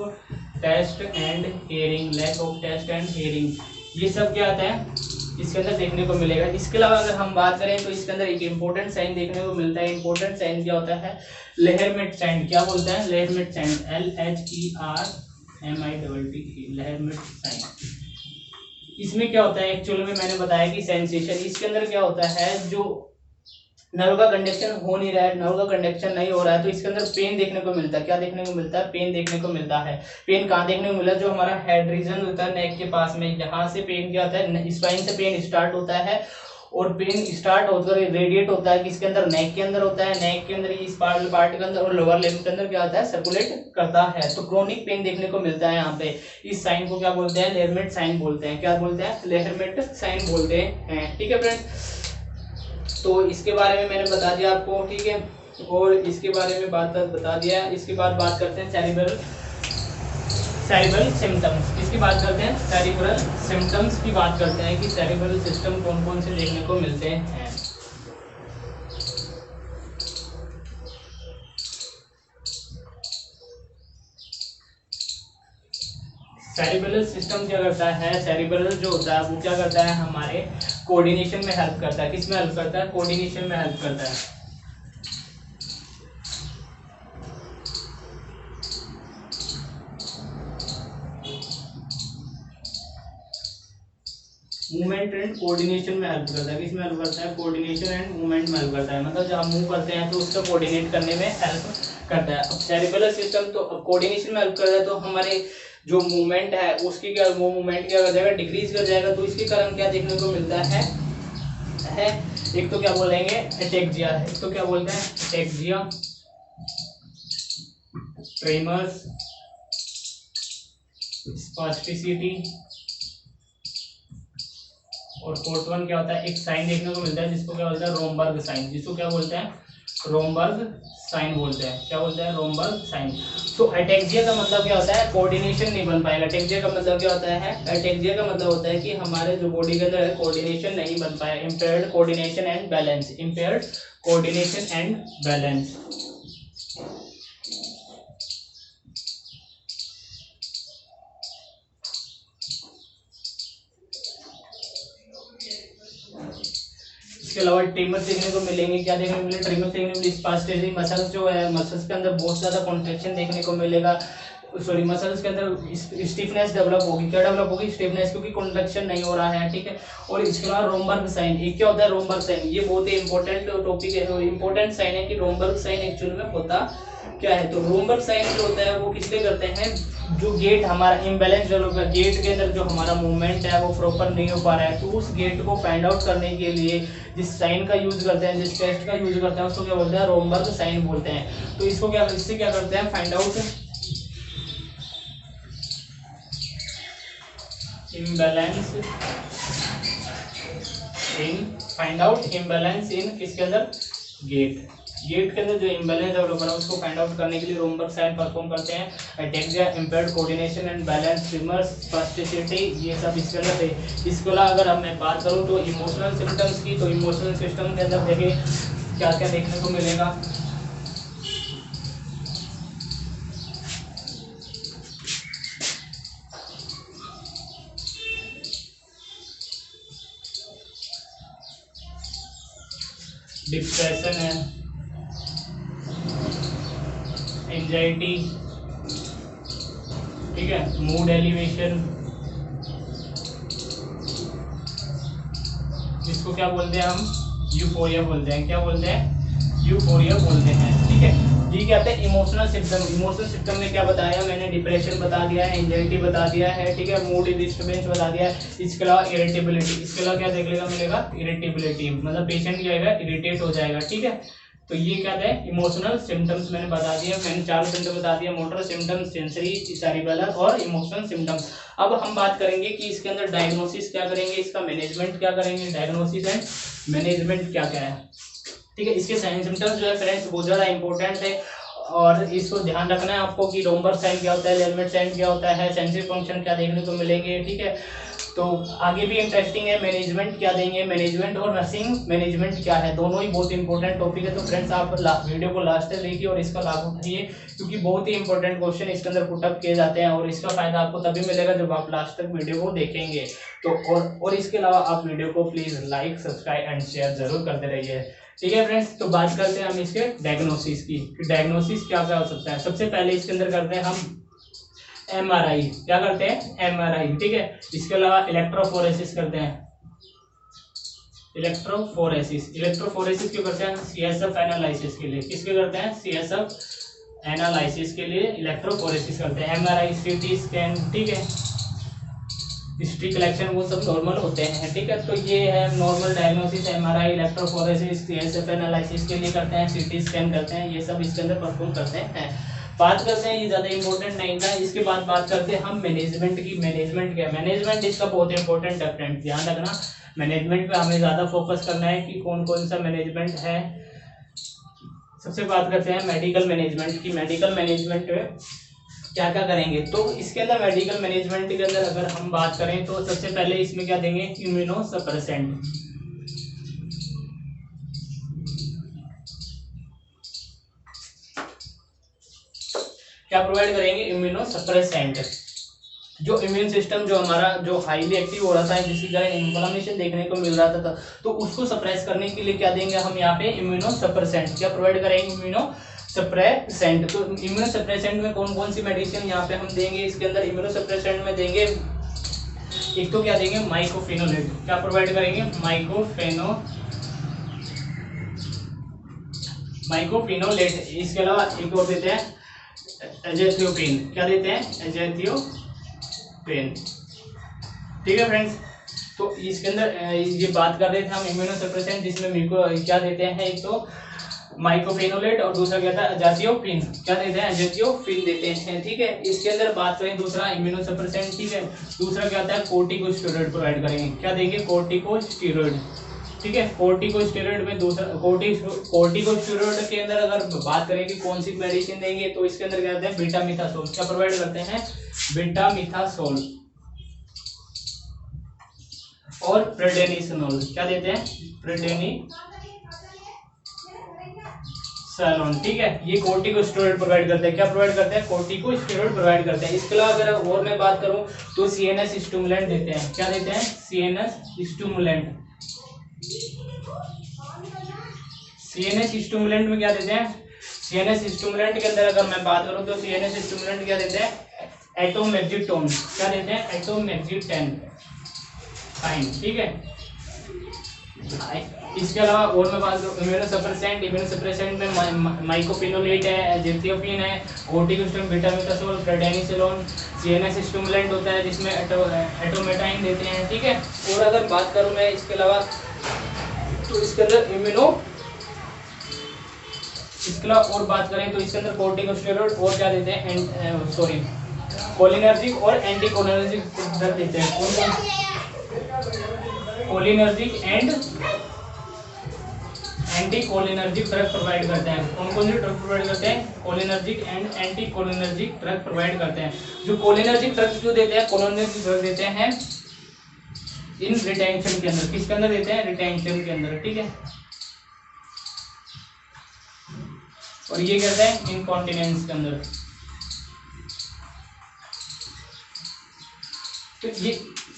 taste and hearing, lack of taste and hearing, ये सब क्या आता है इसके अंदर देखने को मिलेगा। इसके अलावा अगर हम बात करें तो इसके अंदर एक इंपॉर्टेंट साइन देखने को मिलता है, इंपॉर्टेंट साइन क्या होता है, लेहरमेट साइन, क्या बोलते हैं, लेहरमेट साइन, LHER MITT लेहरमिट साइन। इसमें क्या होता है एक्चुअल में, मैंने बताया कि सेंसेशन, इसके अंदर क्या होता है, जो नर्व का कंडक्शन हो नहीं रहा है, नर्व का कंडक्शन नहीं हो रहा है, तो इसके अंदर पेन देखने को मिलता है। क्या देखने को मिलता है? पेन देखने को मिलता है। पेन कहाँ देखने को मिला? जो हमारा हेड रीजन होता है नेक के पास में, यहाँ से पेन क्या होता है, स्पाइन से पेन स्टार्ट होता है और पेन स्टार्ट होकर रेडिएट होता है किसके अंदर? नेक के अंदर होता है। नेक के अंदर इस पार्ट के अंदर और लोअर लिम्ब के अंदर क्या होता है? सर्कुलेट करता है। तो क्रोनिक पेन देखने को मिलता है यहाँ पे। इस साइन को क्या बोलते हैं? लेहरमिट साइन बोलते हैं। क्या बोलते हैं? लेहरमिट साइन बोलते हैं। ठीक है फ्रेंड्स, तो इसके बारे में मैंने बता दिया आपको, ठीक है, और इसके बारे में बात बता दिया। इसके बाद बात करते हैं सेरिब्रल सिम्टम्स। इसकी बात करते हैं, सेरिब्रल सिम्टम्स की बात करते हैं कि सेरिब्रल सिस्टम कौन कौन से देखने को मिलते हैं। सेरिब्रल सिस्टम क्या करता है? सेरिब्रल जो होता है वो क्या करता है? हमारे कोऑर्डिनेशन में हेल्प करता है। किस में हेल्प करता है? कोऑर्डिनेशन में हेल्प करता है। मूवमेंट एंड कोऑर्डिनेशन में हेल्प करता है। किस में हेल्प करता है? कोऑर्डिनेशन एंड मूवमेंट में हेल्प करता है। मतलब जब हम मूव करते हैं तो उसका कोऑर्डिनेट करने में हेल्प करता है। अब सेरिब्रल सिस्टम तो कोऑर्डिनेशन में हेल्प करता है, तो हमारे जो मूवमेंट है उसकी क्या, वो मूवमेंट क्या कर जाएगा? डिक्रीज कर जाएगा। तो इसके कारण क्या देखने को मिलता है? एक तो क्या बोलेंगे? एटेक्सिया। एक तो क्या बोलते हैं? एटेक्सिया, ट्रेमर्स, स्पास्टिसिटी, और फोर्थ वन क्या होता है? एक साइन देखने को मिलता है जिसको क्या बोलते हैं? Romberg sign. जिसको क्या बोलते हैं? रोमबर्ग साइन बोलते हैं। क्या बोलते हैं? Romberg sign. तो अटेक्सिया का मतलब क्या होता है? कोऑर्डिनेशन नहीं बन पाएगा। अटेक्सिया का मतलब क्या होता है? अटेक्सिया का मतलब होता है कि हमारे जो बॉडी के अंदर है कोऑर्डिनेशन नहीं बन पाया। Impaired coordination and balance. Impaired coordination and balance. इसके अलावा ट्रिमर्स देखने को मिलेंगे। क्या देखने को मिलेगा? ट्रिमर्स देखने को मिलेंगे। स्पास्टिसिटी, मसल्स जो है, मसल्स के अंदर बहुत ज्यादा कॉन्ट्रैक्शन देखने को मिलेगा। सॉरी, मसल्स के अंदर स्टिफनेस डेवलप होगी। क्या डेवलप होगी? स्टिफनेस, क्योंकि कॉन्ट्रैक्शन नहीं हो रहा है। ठीक है, और इसके अलावा रोमबर्ग साइन। ये क्या होता है? रोमबर्ग साइन, ये बहुत ही इंपॉर्टेंट टॉपिक है, इंपॉर्टेंट साइन है कि रोमबर्ग साइन एक्चुअल में होता क्या है। तो रोमबर्ग साइन जो होता है वो किसलिए करते हैं? जो गेट हमारा इम्बैलेंस डेवलप है, गेट के अंदर जो हमारा मूवमेंट है वो प्रॉपर नहीं हो पा रहा है, तो उस गेट को फाइंड आउट करने के लिए जिस साइन का यूज करते हैं, जिस टेस्ट का यूज करते हैं, उसको क्या बोलते हैं? रोमबर्ग साइन बोलते हैं। तो इसको क्या, इससे क्या करते हैं? फाइंड आउट इम्बैलेंस इन किसके अंदर? गेट के अंदर जो इम्बैलेंस डेवलप है उसको फाइंड आउट करने के लिए रोमबर्ग साइन परफॉर्म करते हैं। Ataxia, impaired coordination and balance, trimmers, spasticity, ये सब इसके अंदर है। इसके अलावा अगर मैं बात करूँ तो इमोशनल सिम्टम्स की, तो इमोशनल सिस्टम के अंदर देखिए क्या क्या देखने को मिलेगा। डिप्रेशन है, एंजाइटी, ठीक है, मूड एलिवेशन, जिसको क्या बोलते हैं हम? यूफोरिया बोलते हैं। क्या बोलते हैं? यूफोरिया बोलते हैं। ठीक है, ये क्या होता है? Emotional symptom. इमोशनल सिम्टम में क्या बताया मैंने? डिप्रेशन बता दिया है, एंजाइटी बता दिया है, ठीक है, मूड डिस्टर्बेंस बता दिया है। इसके अलावा इरिटेबिलिटी। इसके अलावा क्या देखने को मिलेगा? इरिटेबिलिटी, मतलब पेशेंट क्या होगा? इरिटेट हो जाएगा। ठीक है, तो ये क्या है? इमोशनल सिम्टम्स मैंने बता दिया। मैंने 4 सिम्टम बता दिया: मोटर सिम्टम्स, सेंसरी, सेरिब्रल और इमोशनल सिम्टम्स। अब हम बात करेंगे कि इसके अंदर डायग्नोसिस क्या करेंगे, इसका मैनेजमेंट क्या करेंगे। डायग्नोसिस एंड मैनेजमेंट क्या क्या है, ठीक है। इसके साइन सिम्टम्स जो है फ्रेंड्स बहुत ज़्यादा इंपॉर्टेंट है और इसको ध्यान रखना है आपको कि रोमबर्ग साइन क्या होता है, लेहरमिट साइन क्या होता है, सेंसरी फंक्शन क्या देखने को मिलेंगे। ठीक है, तो आगे भी इंटरेस्टिंग है। मैनेजमेंट क्या देंगे, मैनेजमेंट और नर्सिंग मैनेजमेंट क्या है, दोनों ही बहुत इंपॉर्टेंट टॉपिक है। तो फ्रेंड्स आप वीडियो को लास्ट तक देखिए और इसका लाभ उठाइए, क्योंकि बहुत ही इंपॉर्टेंट क्वेश्चन इसके अंदर पुटअप किए जाते हैं और इसका फायदा आपको तभी मिलेगा जब आप लास्ट तक वीडियो को देखेंगे। तो और इसके अलावा आप वीडियो को please like, subscribe and share जरूर करते रहिए। ठीक है फ्रेंड्स, तो बात करते हैं हम इसके डायग्नोसिस की। डायग्नोसिस क्या क्या हो सकता है। सबसे पहले इसके अंदर करते हैं हम एमआरआई, क्या करते हैं, एमआरआई, ठीक है। इसके अलावा इलेक्ट्रोफोरेसिस करते हैं, इलेक्ट्रोफोरेसिस क्यों करते हैं, सीएसएफ एनालिसिस के लिए, किसके करते हैं, सीएसएफ एनालिसिस के लिए इलेक्ट्रोफोरेसिस करते हैं। एमआरआई, सीटी स्कैन, ठीक है, हिस्ट्री कलेक्शन, वो सब नॉर्मल होते हैं, ठीक है। तो ये है normal diagnosis, MRI, electrophoresis, CSF analysis के लिए करते हैं, सीटी स्कैन करते हैं, ये सब इसके अंदर परफॉर्म करते हैं। बात करते हैं, ये ज़्यादा इंपॉर्टेंट नहीं था। इसके बाद बात करते हैं हम मैनेजमेंट की। मैनेजमेंट क्या है, मैनेजमेंट इसका बहुत इंपॉर्टेंट है फ्रेंड, ध्यान रखना। मैनेजमेंट पे हमें ज़्यादा फोकस करना है कि कौन कौन सा मैनेजमेंट है। सबसे बात करते हैं मेडिकल मैनेजमेंट की। मेडिकल मैनेजमेंट में क्या क्या करेंगे, तो इसके अंदर मेडिकल मैनेजमेंट के अंदर अगर हम बात करें तो सबसे पहले इसमें क्या देंगे, इम्यूनो सप्रेसेंट। क्या प्रोवाइड करेंगे, इम्यूनो सप्रेसेंट। जो इम्यून सिस्टम जो हमारा जो हाईली एक्टिव हो रहा था, जिसकी कारण इन्फ्लेमेशन देखने को मिल रहा था, तो उसको सप्रेस करने के लिए क्या देंगे हम यहाँ पे, इम्यूनो सप्रेसेंट। क्या प्रोवाइड करेंगे, इम्यूनो सप्रेसेंट। तो इम्यूनो सप्रेसेंट में कौन कौन सी मेडिसिन यहाँ पे हम देंगे, इसके अंदर इम्यूनो सप्रेसेंट में देंगे, एक तो क्या देंगे, माइकोफेनोलेट। क्या प्रोवाइड करेंगे, माइकोफेनोलेट। इसके अलावा एक और देते हैं एजेथियोपेन। क्या देते हैं, एजेथियोपेन, ठीक है फ्रेंड्स। तो इसके अंदर ये बात कर रहे थे हम इम्यूनो सप्रेसेंट, जिसमें मिको क्या देते हैं, एक तो माइकोफेनोलेट और दूसरा क्या था, एजेथियोपिन। क्या देते हैं, एजेथियोपिन देते हैं, ठीक है। इसके अंदर बात करें दूसरा इम्यूनो सप्रेसेंट, ठीक है। दूसरा क्या होता है, कोर्टिकोस्टेरॉइड प्रोवाइड करेंगे। क्या देंगे, कोर्टिकोस्टेरॉइड, ठीक है। कोर्टिकोस्टेरॉइड में दूसरा कोर्टिकोस्टेरॉइड के अंदर अगर बात करें कि कौन सी मेडिसिन देंगे, तो इसके अंदर क्या करते हैं, बीटामिथासोल। क्या प्रोवाइड करते हैं, बीटामिथासोल और प्रेडेनिसोल। क्या देते हैं, प्रेडेनिसोल, ठीक है। ये कोर्टिकोस्टेरॉइड प्रोवाइड करते हैं। क्या प्रोवाइड करते हैं, कोर्टिकोस्टेरॉइड प्रोवाइड करते हैं। इसके अलावा अगर और मैं बात करूं तो सीएनएस स्टिमुलेंट देते हैं। क्या देते हैं, सीएनएस स्टिमुलेंट। सीएनएस स्टिमुलेंट में क्या देते हैं, सीएनएस स्टिमुलेंट के अंदर अगर मैं बात करूं तो सीएनएस स्टिमुलेंट क्या देते हैं, एटोमेक्जिटोन। क्या देते हैं, एटोमेक्जिटेन, ठीक है। इसके अलावा और मैं बात करूं इम्यूनो सप्रेसेंट में माइकोफेनोलेट है, एजेथियोपिन है, कोर्टिकोस्टेरॉइड, बीटामिथासोल, प्रेडेनिसोलोन। सीएनएस स्टिमुलेंट होता है जिसमें एटोमेटाइन देते हैं, ठीक है। और अगर बात करूं मैं इसके अलावा तो इसके अंदर इसके अलावा और बात करें तो इसके अंदर कोर्टिकोस्टेरॉइड और क्या देते हैं, कोलिनर्जिक और एंटी कोलिनर्जिक ड्रग देते हैं। कौन कौन, cholinergic and anti cholinergic drug provide करते हैं। कौन कौन से ड्रग प्रोवाइड करते हैं, cholinergic and anti cholinergic drug provide करते हैं। जो कोलिनर्जिक ड्रग जो देते हैं, कोलिनर्जिक ड्रग देते हैं इन रिटेंशन के अंदर। किसके अंदर देते हैं, रिटेंशन के अंदर, ठीक है। और ये कहते हैं इनकॉन्टिनेंस के अंदर। तो ये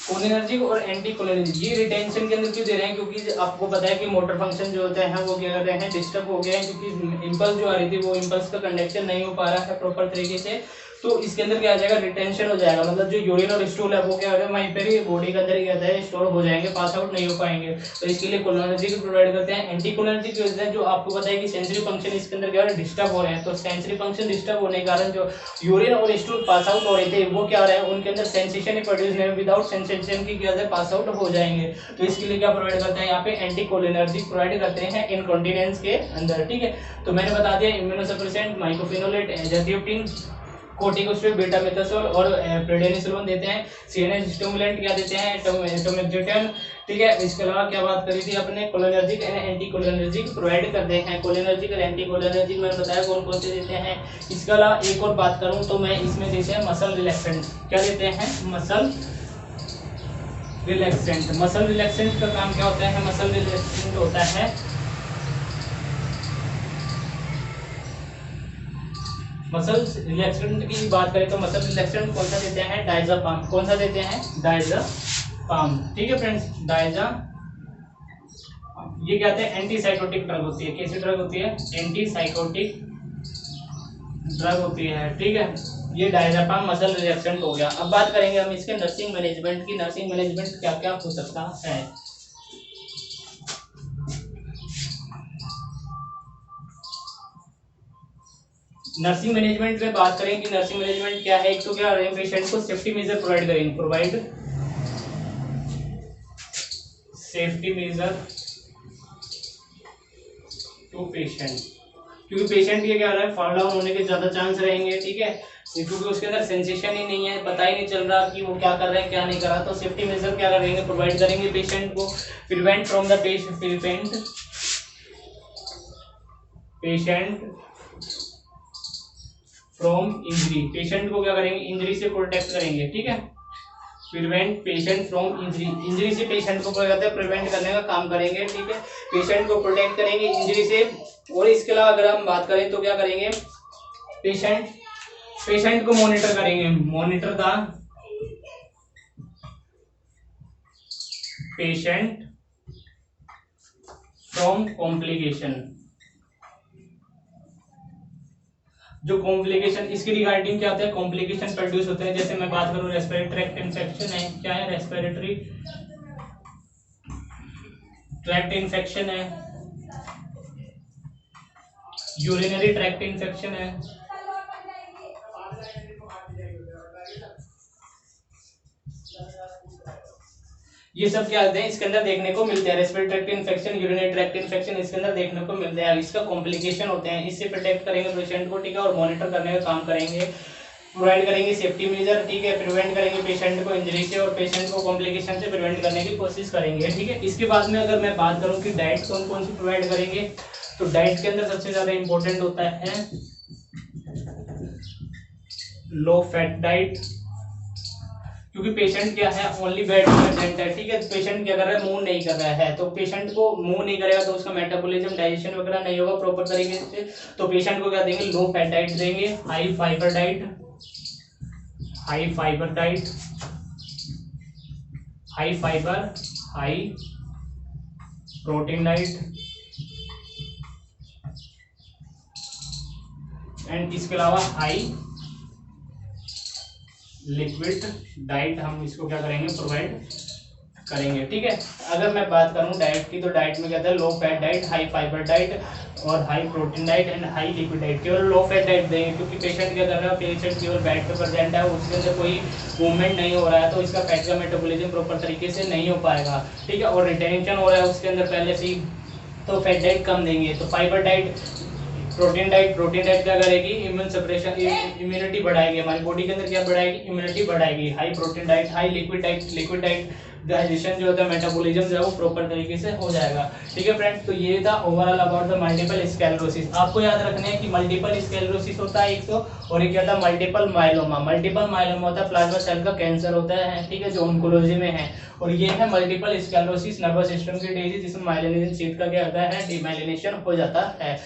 कोलिनर्जिक और एंटी कोलिनर्जिक ये रिटेंशन के अंदर क्यों दे रहे हैं, क्योंकि आपको पता है कि मोटर फंक्शन जो होता है वो क्या कर रहे हैं, डिस्टर्ब हो गया है, क्योंकि इम्पल्स जो आ रही थी वो इम्पल्स का कंडक्शन नहीं हो पा रहा है प्रॉपर तरीके से। तो इसके अंदर क्या आ जाएगा, रिटेंशन हो जाएगा, मतलब जो यूरिन और स्टूल है वो क्या होगा, वहीं पर ही बॉडी के अंदर ही क्या है, स्टोर हो जाएंगे, पास आउट नहीं हो पाएंगे। तो इसके लिए कोलिनर्जिक प्रोवाइड करते हैं। एंटी कोलिनर्जिक जो है, जो आपको पता है कि सेंसरी फंक्शन इसके अंदर क्या है, डिस्टर्ब हो रहे हैं। तो सेंसरी फंक्शन डिस्टर्ब होने के कारण जो यूरिन और स्टूल पास आउट हो रहे थे वो क्या हो रहा है, उनके अंदर सेंसेशन ही प्रोड्यूस नहीं, विदाउट सेंसेशन की क्या है, पास आउट हो जाएंगे। तो इसके लिए क्या प्रोवाइड करते हैं, यहाँ पे एंटी कोलिनर्जिक प्रोवाइड करते हैं इनकॉन्टिनेंस के अंदर, ठीक है। तो मैंने बता दिया इम्यूनो सप्रेसेंट, माइकोफेनोलेट, एजेथियोपिन, कोर्टिकोस्टेरॉइड, बीटामिथासोल और प्रेडेनिसोलोन देते हैं। सीएनएस स्टिमुलेंट क्या देते हैं, एटोमेक्जिटेन, ठीक है। इसके अलावा क्या बात करी थी अपने, cholinergic and anti cholinergic provide करते हैं। कोलिनर्जिक और एंटी कोलिनर्जिक मैंने बताया कौन कौन से देते हैं। इसके अलावा एक और बात करूं तो मैं इसमें देते हैं मसल रिलैक्सेंट। क्या देते हैं, मसल रिलैक्सेंट। मसल रिलैक्सेंट का काम क्या होता है, मसल रिलैक्सेंट होता है मसल रिलैक्सेंट की बात करें तो मसल रिलैक्सेंट कौन सा देते हैं, डायज़ापाम। कौन सा देते हैं, डायज़ापाम, ठीक है फ्रेंड्स, डायज़ा। ये क्या होते हैं, एंटीसाइकोटिक ड्रग होती है। कैसी ड्रग होती है, एंटीसाइकोटिक ड्रग होती है, ठीक है। ये डायफ्राम मसल रिलैक्सेंट हो गया। अब बात करेंगे हम इसके नर्सिंग मैनेजमेंट की। नर्सिंग मैनेजमेंट क्या क्या हो सकता है। नर्सिंग मैनेजमेंट में बात करें कि नर्सिंग मैनेजमेंट क्या है। एक तो क्या है, पेशेंट को सेफ्टी मेजर प्रोवाइड करेंगे, provide safety measure to patient, क्योंकि पेशेंट ये क्या रहा है, फॉल डाउन होने के ज्यादा चांस रहेंगे, ठीक है, क्योंकि उसके अंदर सेंसेशन ही नहीं है, पता ही नहीं चल रहा कि वो क्या कर रहा है क्या नहीं कर रहा। तो सेफ्टी मेजर क्या करेंगे, प्रोवाइड करेंगे पेशेंट को। Prevent from the patient from injury, patient को क्या करेंगे, इंजरी से प्रोटेक्ट करेंगे, ठीक है। Prevent patient from injury, injury से पेशेंट को क्या कहते हैं, प्रिवेंट करने का काम करेंगे, ठीक है। पेशेंट को प्रोटेक्ट करेंगे इंजरी से। और इसके अलावा अगर हम बात करें तो क्या करेंगे, पेशेंट को मॉनिटर करेंगे, monitor the patient from complication, जो कॉम्प्लिकेशन इसके रिगार्डिंग क्या होता है, कॉम्प्लिकेशन प्रोड्यूस होते हैं। जैसे मैं बात करूं रेस्पिरेटरी ट्रैक्ट इन्फेक्शन है, क्या है, रेस्पिरेटरी ट्रैक्ट इन्फेक्शन है, यूरिनरी ट्रैक्ट इन्फेक्शन है, ये सब क्या होते हैं इसके अंदर देखने को मिलते हैं। Respiratory tract infection, urinary tract infection इसके अंदर देखने को मिलते हैं। इसका कॉम्प्लिकेशन होते हैं, इससे प्रोटेक्ट करेंगे पेशेंट को, ठीक है, और मॉनिटर करने का काम करेंगे, प्रोवाइड करेंगे सेफ्टी मेजर, ठीक है, प्रिवेंट करेंगे पेशेंट को इंजरी से और पेशेंट को कॉम्प्लिकेशन से प्रिवेंट करने की कोशिश करेंगे, ठीक है। इसके बाद में अगर मैं बात करूं कि डाइट कौन कौन सी प्रोवाइड करेंगे, तो डाइट के अंदर सबसे ज्यादा इंपॉर्टेंट होता है लो फैट डाइट, क्योंकि पेशेंट क्या है, ओनली बेड पेशेंट है, ठीक है। पेशेंट क्या कर रहा है, मूव नहीं कर रहा है, तो पेशेंट को मूव नहीं करेगा तो उसका मेटाबॉलिज्म डाइजेशन वगैरह नहीं होगा प्रॉपर तरीके से। तो पेशेंट को क्या देंगे, लो फैट डाइट देंगे, high fibre diet, high fibre diet, high fibre high protein diet, and इसके अलावा हाई लिक्विड डाइट हम इसको क्या करेंगे, प्रोवाइड करेंगे, ठीक है। अगर मैं बात करूं डाइट की, तो डाइट में क्या था, low fat diet, high fibre diet और high protein diet and high liquid diet. केवल लो फैट डाइट देंगे क्योंकि पेशेंट क्या कर रहा है, पेशेंट केवल बेड पे प्रेजेंट है, उसके अंदर कोई मूवमेंट नहीं हो रहा है, तो इसका फैट का मेटाबॉलिज्म प्रॉपर तरीके से नहीं हो पाएगा, ठीक है, और रिटेंशन हो रहा है उसके अंदर पहले से ही, तो फैट डाइट कम देंगे। तो फाइबर डाइट, प्रोटीन डाइट क्या करेगी, इम्यून सप्रेशन, इम्यूनिटी बढ़ाएगी, हमारी बॉडी के अंदर क्या बढ़ाएगी, इम्यूनिटी बढ़ाएगी। High protein diet, high liquid diet digestion जो होता है, मेटाबॉलिज्म जो है वो प्रॉपर तरीके से हो जाएगा, ठीक है फ्रेंड्स। तो ये था overall about the multiple sclerosis. आपको याद रखना है कि मल्टीपल स्क्लेरोसिस होता है एक तो, और एक क्या था, मल्टीपल माइलोमा। मल्टीपल माइलोमा होता है प्लाज्मा सेल का कैंसर होता है, ठीक है, जो ऑन्कोलॉजी में है। और ये है मल्टीपल स्क्लेरोसिस, नर्वस सिस्टम की डिजीज, जिसमें माइलिनेशन शीट का क्या होता है, डीमाइलिनेशन हो जाता है।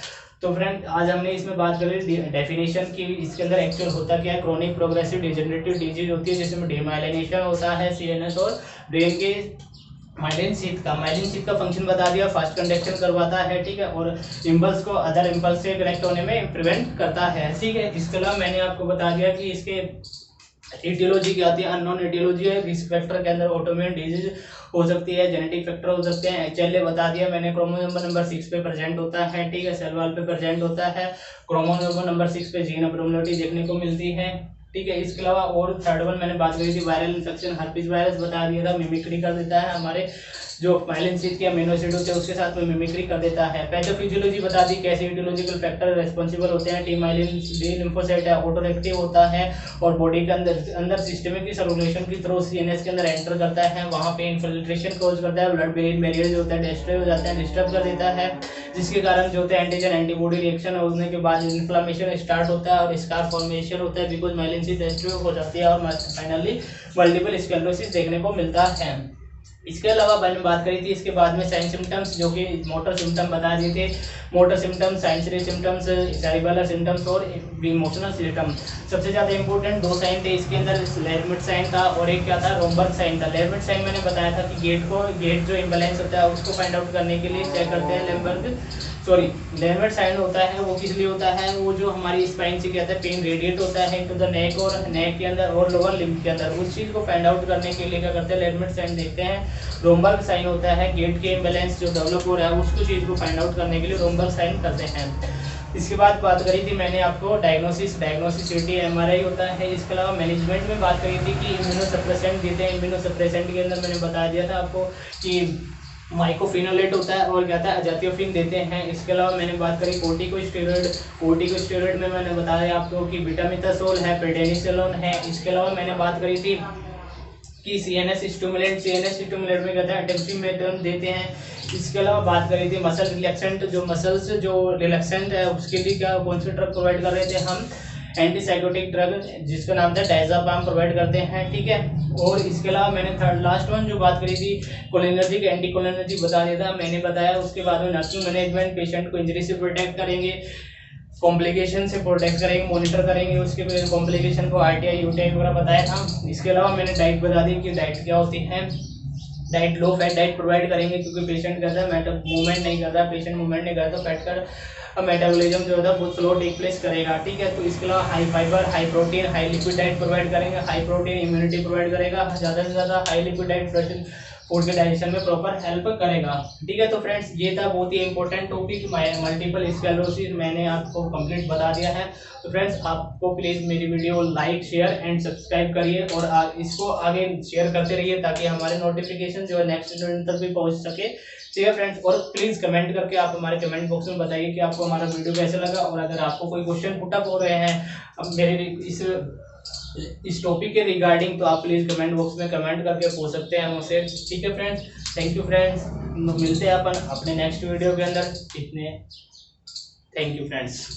तो फ्रेंड आज हमने इसमें बात करी डेफिनेशन की, इसके अंदर एक्चुअल होता क्या है, क्रोनिक प्रोग्रेसिव डिजेनरेटिव डिजीज होती है जिसमें डीमाइलिनेशन होता है सीएनएस और ब्रेन के माइलिन शीथ का फंक्शन बता दिया, फास्ट कंडक्शन करवाता है, ठीक है, और इम्पल्स को अदर इम्पल्स से कनेक्ट होने में प्रिवेंट करता है, ठीक है। इसके अलावा मैंने आपको बता दिया कि इसके एटियोलॉजी क्या आती है, अननोन एटियोलॉजी है, रिस्क फैक्टर के अंदर ऑटोइम्यून डिजीज हो सकती है, जेनेटिक फैक्टर हो सकते हैं, एचएलए बता दिया मैंने, क्रोमोसोम नंबर 6 पे प्रेजेंट होता है, ठीक है, सेल वॉल पे प्रेजेंट होता है, क्रोमोसोम नंबर 6 पे जीन एब्नॉर्मलिटी देखने को मिलती है, ठीक है। इसके अलावा और थर्ड वन मैंने बात करी थी, वायरल इन्फेक्शन, हर्पीस वायरस बता दिया था, मिमिक्री कर देता है, हमारे जो माइलिन शीथ के अमीनो एसिड होते हैं उसके साथ में मिमिक्री कर देता है। पैथोफिजियोलॉजी बता दी, कैसे इटियोलॉजिकल फैक्टर रेस्पॉन्सिबल होते हैं, टी माइलिन डी लिम्फोसाइट है, ऑटोरेक्टिव होता है और बॉडी के अंदर सिस्टमिक सर्कुलेशन की थ्रू सीएनएस के अंदर एंटर करता है, वहां पे इन्फिल्ट्रेशन कॉज करता है, ब्लड ब्रेन बैरियर जो होता है डिस्ट्रॉय हो जाता है, डिस्टर्ब कर देता है, जिसके कारण जो होता है एंटीजन एंटीबॉडी रिएक्शन होने के बाद इन्फ्लेमेशन स्टार्ट होता है और स्कार फॉर्मेशन होता है, बिकॉज माइलिन शीथ डिस्ट्रॉय हो जाती है और फाइनली मल्टीपल स्क्लेरोसिस देखने को मिलता है। इसके अलावा मैंने बात करी थी इसके बाद में साइन सिम्टम्स, जो कि मोटर सिम्टम बता दिए थे, motor symptoms, sensory symptoms, cerebellar symptoms और इमोशनल सिम्टम। सबसे ज्यादा इंपॉर्टेंट दो साइन थे इसके अंदर, लेरमिट साइन था और एक क्या था, रोमबर्ग साइन था। लेरमिट साइन मैंने बताया था कि गेट जो इम्बैलेंस होता है उसको फाइंड आउट करने के लिए चेक करते हैं लेम्बर्ग सॉरी लेनवर्ड साइन होता है वो किस लिए होता है, वो जो हमारी स्पाइन से क्या होता है पेन रेडिएट होता है इनटू द नेक और नेक के अंदर और लोअर लिम्ब के अंदर, उस चीज़ को फाइंड आउट करने के लिए क्या करते हैं लेनवर्ड साइन देखते हैं। रोम्बल साइन होता है गेट के इम्बैलेंस जो डेवलप हो रहा है उसको चीज़ को फाइंड आउट करने के लिए रोम्बल साइन करते हैं। इसके बाद बात करी थी मैंने आपको डायग्नोसिस सीटी एमआरआई होता है। इसके अलावा मैनेजमेंट में बात करी थी कि इम्यूनोसप्रेसेंट देते हैं। इम्यूनोसप्रेसेंट के अंदर मैंने बता दिया था आपको कि माइकोफिनोलेट होता है और क्या था अजाथियोफिन देते हैं। इसके अलावा मैंने बात करी कोर्टिकोस्टेरॉइड में मैंने बताया आपको कि बीटामिथासोल है, प्रेडनिसोलोन है। इसके अलावा मैंने बात करी थी कि सीएनएस स्टिमुलेंट में कहते हैं टेम्पीमेथोन देते हैं। इसके अलावा बात करी थी मसल रिलैक्सेंट, जो मसल्स जो रिलैक्सेंट है उसके लिए क्या कौन से ड्रग प्रोवाइड कर रहे थे हम, एंटीसाइकोटिक ड्रग जिसका नाम था डायजापाम प्रोवाइड करते हैं, ठीक है। और इसके अलावा मैंने थर्ड लास्ट वन जो बात करी थी कोलिनर्जिक एंटी कोलिनर्जिक बता दिया था मैंने बताया। उसके बाद में नर्सिंग मैनेजमेंट, पेशेंट को इंजरी से प्रोटेक्ट करेंगे, कॉम्प्लिकेशन से प्रोटेक्ट करेंगे, मॉनिटर करेंगे उसके कॉम्प्लिकेशन को, आरटीआई यूटीआई वगैरह बताया था। इसके अलावा मैंने डाइट बता दी कि डाइट क्या होती है। डाइट लो फैट डाइट प्रोवाइड करेंगे क्योंकि पेशेंट कहता है मूवमेंट नहीं कर रहा, पेशेंट मूवमेंट नहीं कर रहा तो फैट का मेटाबॉलिज्म जो होता है बहुत स्लो टेक प्लेस करेगा, ठीक है। तो इसके अलावा high fibre, high protein, high liquid diet provide करेंगे। हाई प्रोटीन इम्यूनिटी प्रोवाइड करेगा, ज़्यादा से ज़्यादा high liquid diet protein food के डाइजेशन में प्रॉपर हेल्प करेगा, ठीक है। तो फ्रेंड्स ये था बहुत ही इंपॉर्टेंट टॉपिक मल्टीपल स्क्लेरोसिस, मैंने आपको कंप्लीट बता दिया है। तो फ्रेंड्स आपको प्लीज़ मेरी video like share and subscribe करिए और इसको आगे शेयर करते रहिए ताकि हमारे नोटिफिकेशन जो है नेक्स्ट स्टूडेंट तक भी पहुंच सके, ठीक है फ्रेंड्स। और प्लीज़ कमेंट करके आप हमारे कमेंट बॉक्स में बताइए कि आपको हमारा वीडियो कैसे लगा और अगर आपको कोई क्वेश्चन पुट अप हो रहे हैं अब मेरे इस टॉपिक के रिगार्डिंग तो आप प्लीज़ कमेंट बॉक्स में कमेंट करके पूछ सकते हैं मुझसे, ठीक है फ्रेंड्स। थैंक यू फ्रेंड्स, मिलते हैं अपन अपने नेक्स्ट वीडियो के अंदर। इतने थैंक यू फ्रेंड्स।